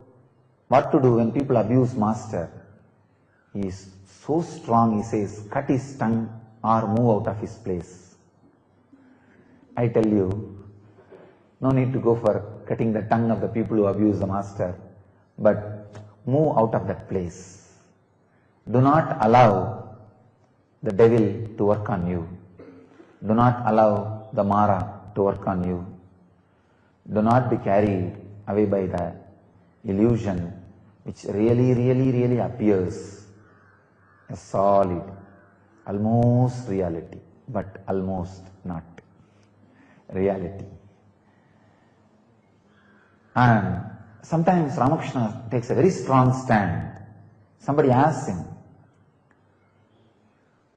D: what to do when people abuse Master, he is so strong, he says, cut his tongue or move out of his place. I tell you, no need to go for cutting the tongue of the people who abuse the Master, but move out of that place. Do not allow the devil to work on you. Do not allow the Mara to work on you. Do not be carried away by the illusion which really appears as solid, almost reality, but almost not reality. And sometimes Ramakrishna takes a very strong stand. Somebody asks him,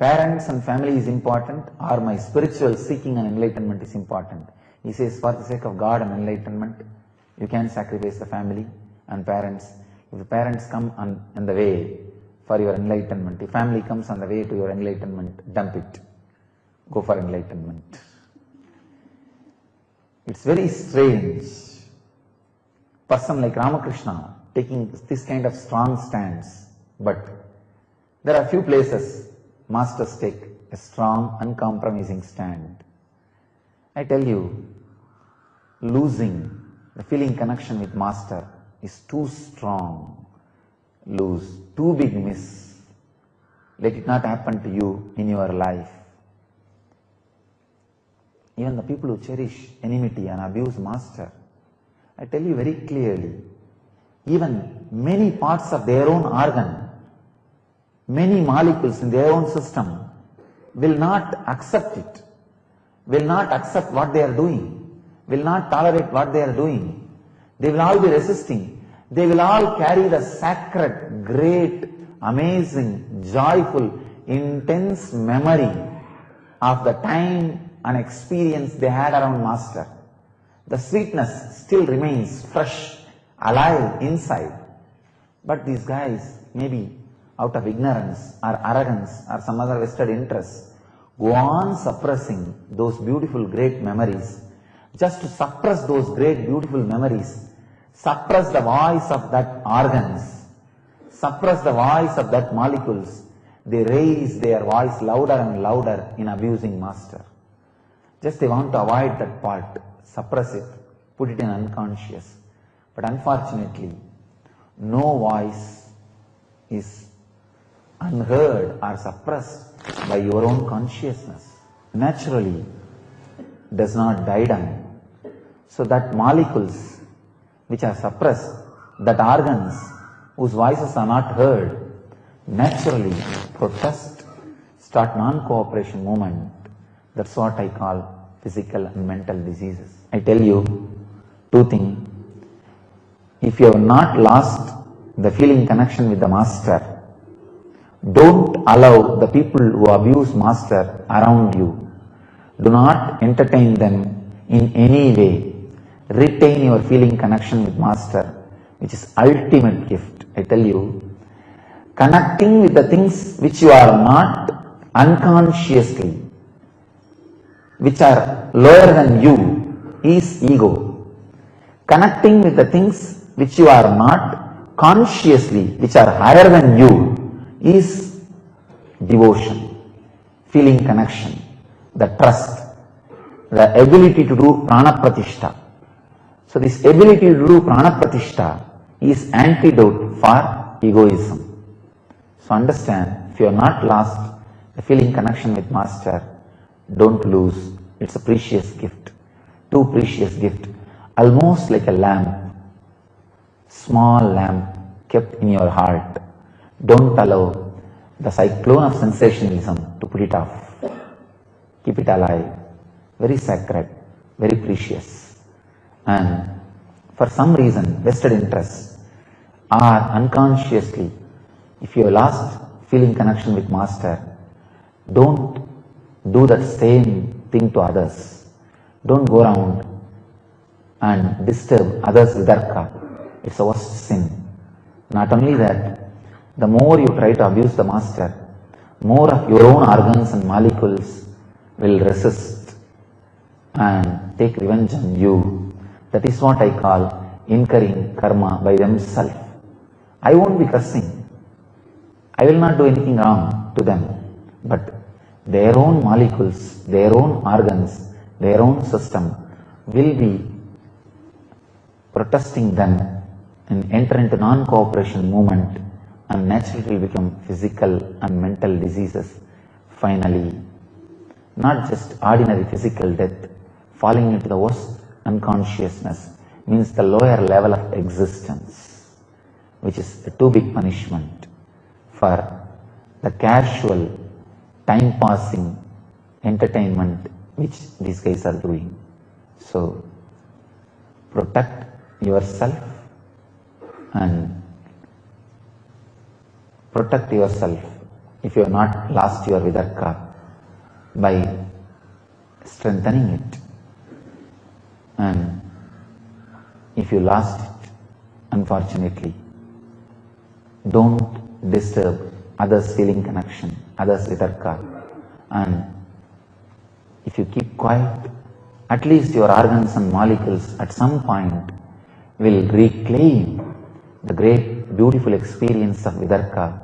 D: parents and family is important, or my spiritual seeking and enlightenment is important. He says, for the sake of God and enlightenment, you can sacrifice the family and parents. If the parents come on the way for your enlightenment, if family comes on the way to your enlightenment, dump it. Go for enlightenment. It's very strange. Person like Ramakrishna taking this kind of strong stance, but there are few places masters take a strong, uncompromising stand. I tell you, losing the feeling connection with master is too strong. Lose, too big miss. Let it not happen to you in your life. Even the people who cherish enmity and abuse master, I tell you very clearly, even many parts of their own organ, many molecules in their own system will not accept it, will not accept what they are doing, will not tolerate what they are doing. They will all be resisting. They will all carry the sacred, great, amazing, joyful, intense memory of the time and experience they had around master. The sweetness still remains fresh, alive inside. But these guys, maybe out of ignorance or arrogance or some other vested interests, go on suppressing those beautiful great memories. Just to suppress those great beautiful memories, suppress the voice of that organs, suppress the voice of that molecules, they raise their voice louder and louder in abusing master. Just they want to avoid that part, suppress it, put it in unconscious. But unfortunately, no voice is unheard or suppressed by your own consciousness. Naturally, does not die down. So that molecules which are suppressed, that organs whose voices are not heard, naturally protest, start non-cooperation movement. That's what I call physical and mental diseases. I tell you two things. If you have not lost the feeling connection with the master, don't allow the people who abuse master around you. Do not entertain them in any way. Retain your feeling connection with master, which is ultimate gift. I tell you, connecting with the things which you are not unconsciously, which are lower than you, is ego. Connecting with the things which you are not consciously, which are higher than you, is devotion, feeling connection, the trust, the ability to do prana pratishta. So this ability to do prana pratishta is antidote for egoism. So understand, if you are not lost the feeling connection with master, don't lose. It's a precious gift, too precious gift, almost like a lamp, small lamp kept in your heart. Don't allow the cyclone of sensationalism to put it off. Keep it alive, very sacred, very precious. And for some reason, vested interests are unconsciously, if you have lost feeling connection with master, don't do that same thing to others. Don't go around and disturb others with vidka. It's a worst sin. Not only that, the more you try to abuse the master, more of your own organs and molecules will resist and take revenge on you. That is what I call incurring karma by themselves. I won't be cursing. I will not do anything wrong to them. But their own molecules, their own organs, their own system will be protesting them and enter into non-cooperation movement, and naturally it will become physical and mental diseases. Finally, not just ordinary physical death, falling into the worst unconsciousness means the lower level of existence, which is a too big punishment for the casual, time-passing entertainment which these guys are doing. So, protect yourself and protect yourself if you have not lost your vidka, by strengthening it. And if you lost it, unfortunately, don't disturb others' feeling connection, others' vidka. And if you keep quiet, at least your organs and molecules at some point will reclaim the great beautiful experience of vidka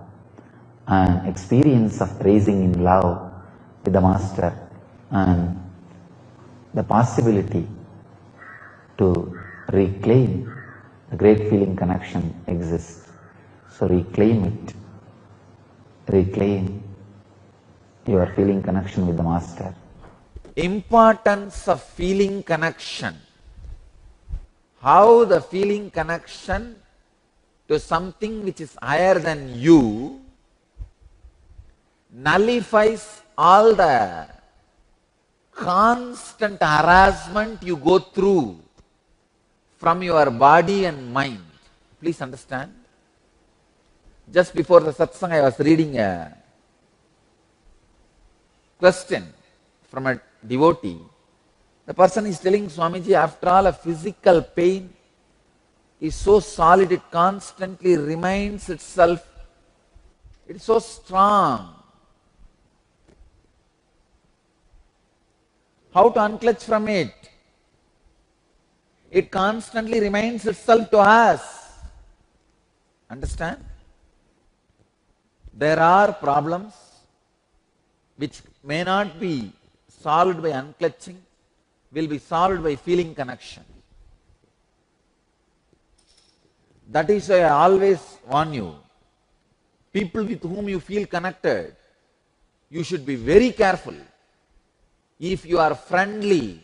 D: and experience of raising in love with the Master, and the possibility to reclaim the great feeling connection exists. So reclaim it. Reclaim your feeling connection with the Master. Importance of feeling connection. How the feeling connection to something which is higher than you nullifies all the constant harassment you go through from your body and mind. Please understand. Just before the satsang, I was reading a question from a devotee. The person is telling, Swamiji, after all, a physical pain is so solid, it constantly reminds itself. It's so strong. How to unclutch from it? It constantly reminds itself to us. Understand? There are problems which may not be solved by unclutching, will be solved by feeling connection. That is why I always warn you, people with whom you feel connected, you should be very careful. If you are friendly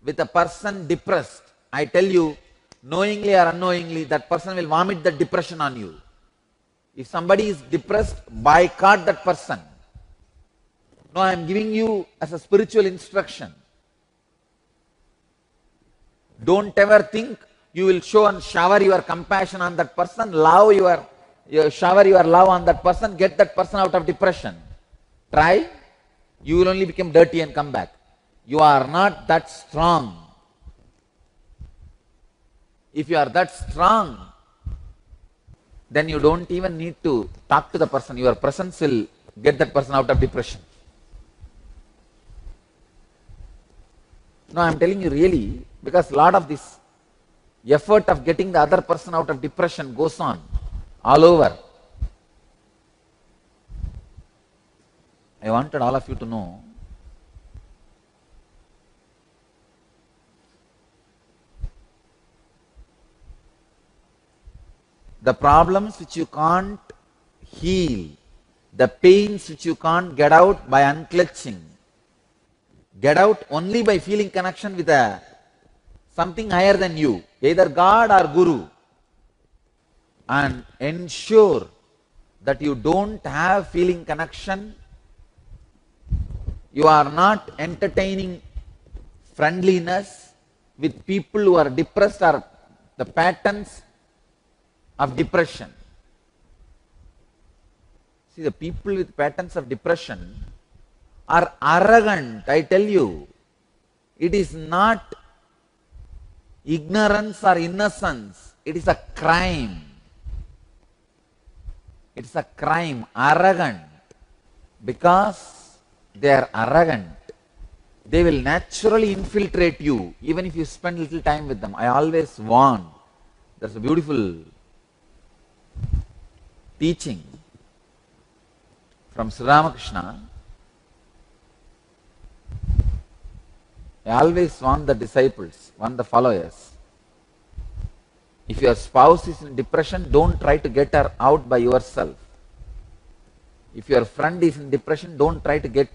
D: with a person depressed, I tell you, knowingly or unknowingly, that person will vomit the depression on you. If somebody is depressed, boycott that person. No, I am giving you as a spiritual instruction. Don't ever think you will show and shower your compassion on that person, shower your love on that person, get that person out of depression. Try, you will only become dirty and come back. You are not that strong. If you are that strong, then you don't even need to talk to the person. Your presence will get that person out of depression. No, I am telling you really, because a lot of this effort of getting the other person out of depression goes on all over. I wanted all of you to know the problems which you can't heal, the pains which you can't get out by unclutching, get out only by feeling connection with something higher than you, either God or Guru, and ensure that you don't have feeling connection, you are not entertaining friendliness with people who are depressed or the patterns of depression. See, the people with patterns of depression are arrogant, I tell you. It is not ignorance or innocence, it is a crime. It is a crime, arrogant. Because they are arrogant, they will naturally infiltrate you, even if you spend little time with them. I always warn. There's a beautiful teaching from Sri Ramakrishna. I always warn the disciples, warn the followers. If your spouse is in depression, don't try to get her out by yourself. If your friend is in depression, don't try to get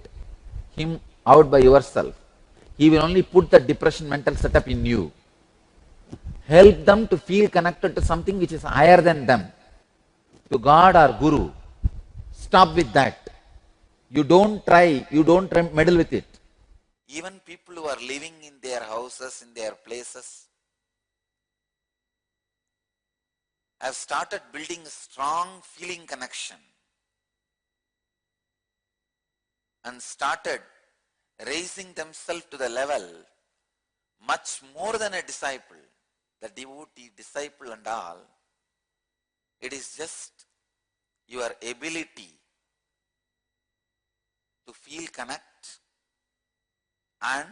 D: him out by yourself. He will only put the depression mental setup in you. Help them to feel connected to something which is higher than them, to God or Guru. Stop with that. You don't meddle with it. Even people who are living in their houses, in their places, have started building a strong feeling connection. and started raising themselves to the level much more than a disciple, the devotee, disciple and all. It is just your ability to feel connect and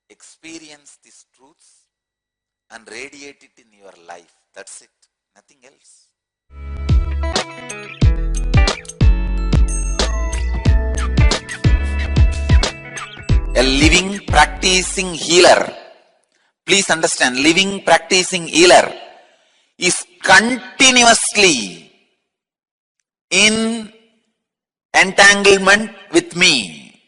D: experience these truths and radiate it in your life. That's it. Nothing else. A living practicing healer. Please understand, living practicing healer is continuously in entanglement with me.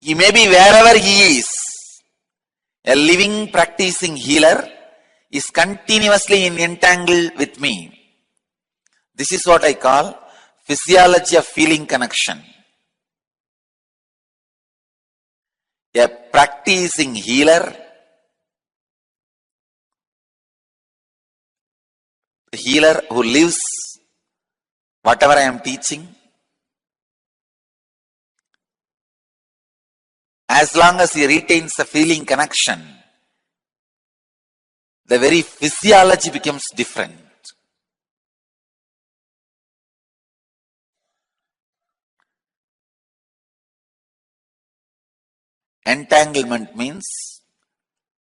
D: He may be wherever he is. A living practicing healer is continuously in entangled with me. This is what I call physiology of feeling connection. A practicing healer, the healer who lives whatever I am teaching, as long as he retains the feeling connection, the very physiology becomes different. Entanglement means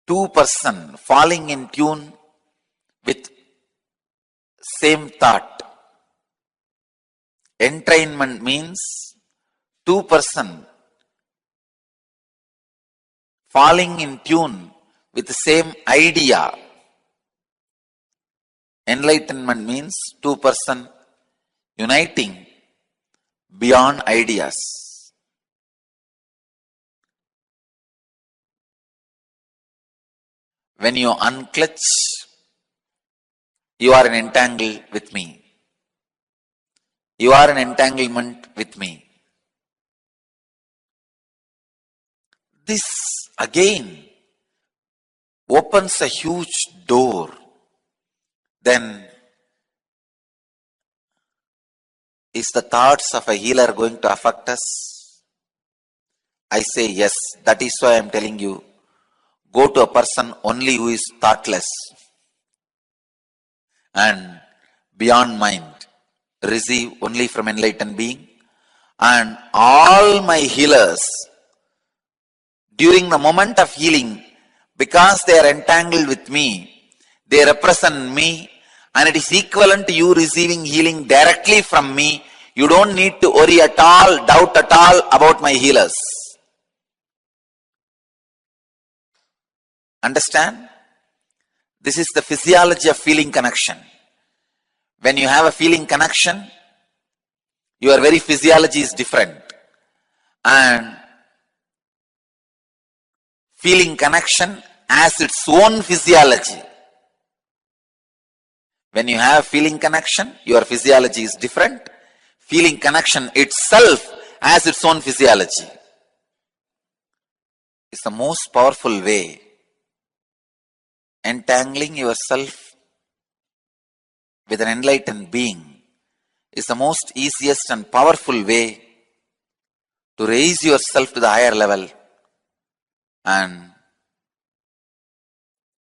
D: two persons falling in tune with same thought. Entrainment means two persons falling in tune with the same idea. Enlightenment means two persons uniting beyond ideas. When you unclutch, you are in entangle with me. You are in entanglement with me. This again opens a huge door. Then is the thoughts of a healer going to affect us? I say yes. That is why I am telling you, go to a person only who is thoughtless and beyond mind. Receive only from enlightened being. And all my healers, during the moment of healing, because they are entangled with me, they represent me, and it is equivalent to you receiving healing directly from me. You don't need to worry at all, doubt at all about my healers. Understand? This is the physiology of feeling connection. When you have a feeling connection, your very physiology is different. And feeling connection has its own physiology. When you have feeling connection, your physiology is different. Feeling connection itself has its own physiology. It's the most powerful way. Entangling yourself with an enlightened being is the most easiest and powerful way to raise yourself to the higher level and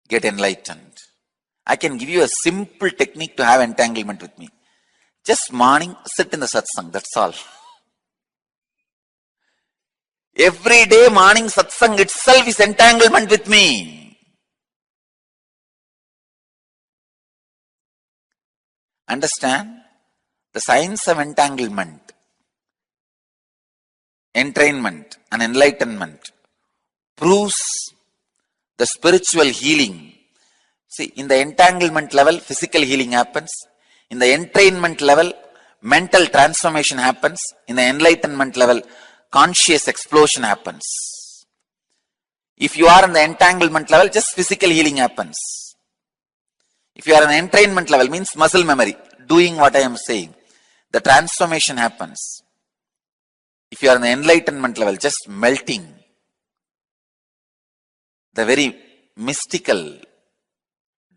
D: get enlightened. I can give you a simple technique to have entanglement with me. Just morning, sit in the satsang, that's all. Every day morning satsang itself is entanglement with me. Understand? The science of entanglement, entrainment and enlightenment proves the spiritual healing. See, in the entanglement level, physical healing happens. In the entrainment level, mental transformation happens. In the enlightenment level, conscious explosion happens. If you are in the entanglement level, just physical healing happens. If you are in the entrainment level, means muscle memory, doing what I am saying, the transformation happens. If you are in the enlightenment level, just melting, the very mystical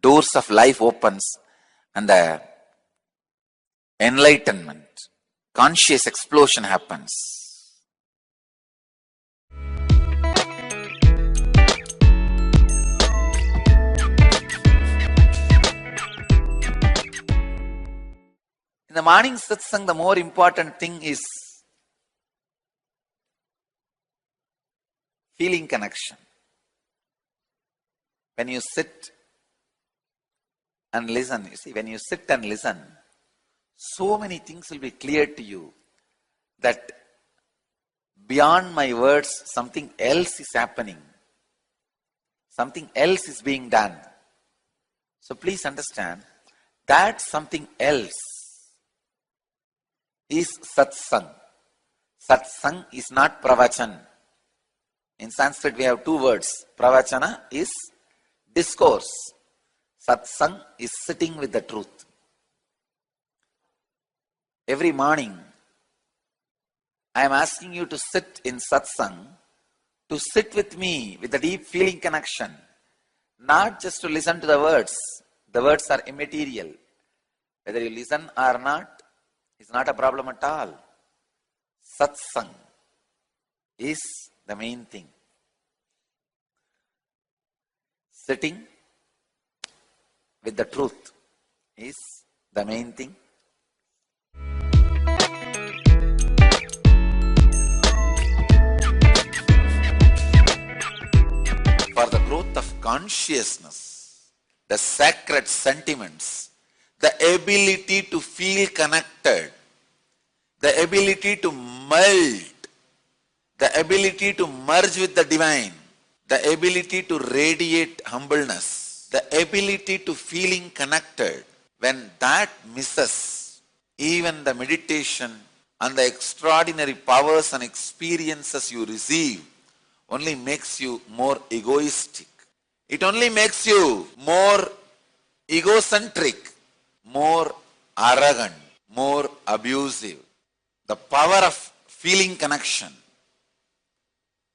D: doors of life opens and the enlightenment conscious explosion happens. In the morning satsang, the more important thing is feeling connection. When you sit and listen, you see, when you sit and listen, so many things will be clear to you that beyond my words, something else is happening. Something else is being done. So please understand that something else is satsang. Satsang is not pravachan. In Sanskrit we have two words. Pravachana is discourse. Satsang is sitting with the truth. Every morning I am asking you to sit in satsang, to sit with me with a deep feeling connection, not just to listen to the words. The words are immaterial. Whether you listen or not is not a problem at all. Satsang is the main thing. Sitting with the truth is the main thing. For the growth of consciousness, the sacred sentiments, the ability to feel connected, the ability to melt, the ability to merge with the divine, the ability to radiate humbleness, the ability to feeling connected, when that misses, even the meditation and the extraordinary powers and experiences you receive only makes you more egoistic. It only makes you more egocentric, more arrogant, more abusive. The power of feeling connection,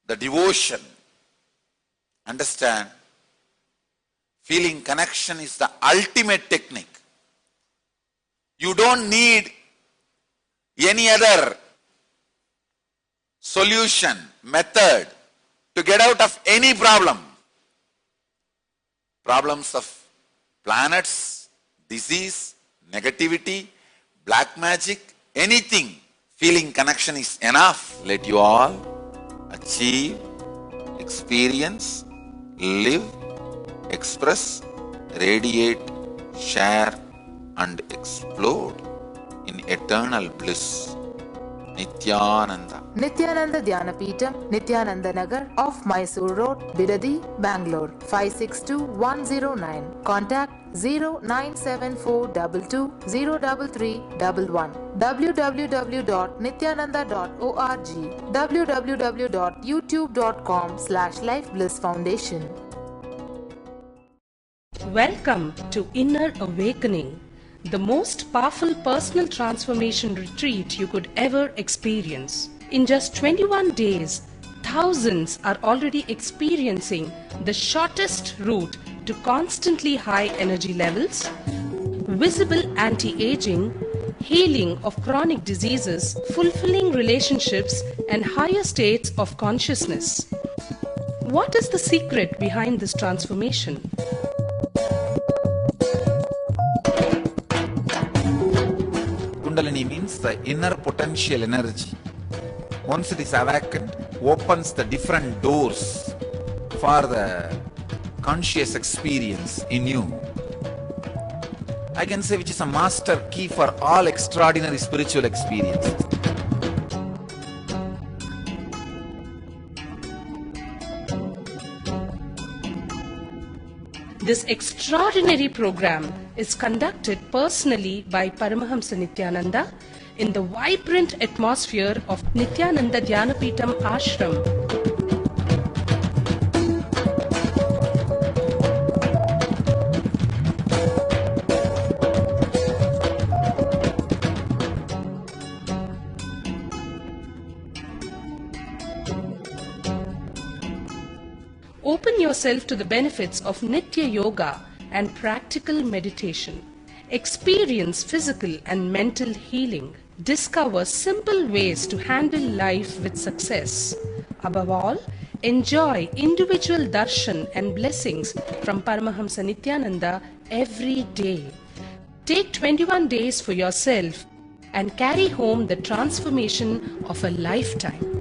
D: the devotion, understand, feeling connection is the ultimate technique. You don't need any other solution, method to get out of any problem. Problems of planets, disease, negativity, black magic, anything. Feeling connection is enough. Let you all achieve, experience, live, express, radiate, share and explode in eternal bliss. Nityananda.
G: Nityananda Dhyanapitham, Nityananda Nagar off Mysore Road, Bidadi, Bangalore 562109. Contact 0974220331. www.nityananda.org. www.youtube.com/lifeblissfoundation.
A: Welcome to Inner Awakening, the most powerful personal transformation retreat you could ever experience. In just 21 days, thousands are already experiencing the shortest route to constantly high energy levels, visible anti-aging, healing of chronic diseases, fulfilling relationships, and higher states of consciousness. What is the secret behind this transformation?
D: Kundalini means the inner potential energy. Once it is awakened, opens the different doors for the conscious experience in you. I can say which is a master key for all extraordinary spiritual experiences.
A: This extraordinary program is conducted personally by Paramahamsa Nithyananda in the vibrant atmosphere of Nityananda Dhyanapitham Ashram. Open yourself to the benefits of Nitya Yoga and practical meditation. Experience physical and mental healing.
H: Discover simple ways to handle life with success. Above all, enjoy individual darshan and blessings from Paramahamsa Nithyananda every day. Take 21 days for yourself and carry home the transformation of a lifetime.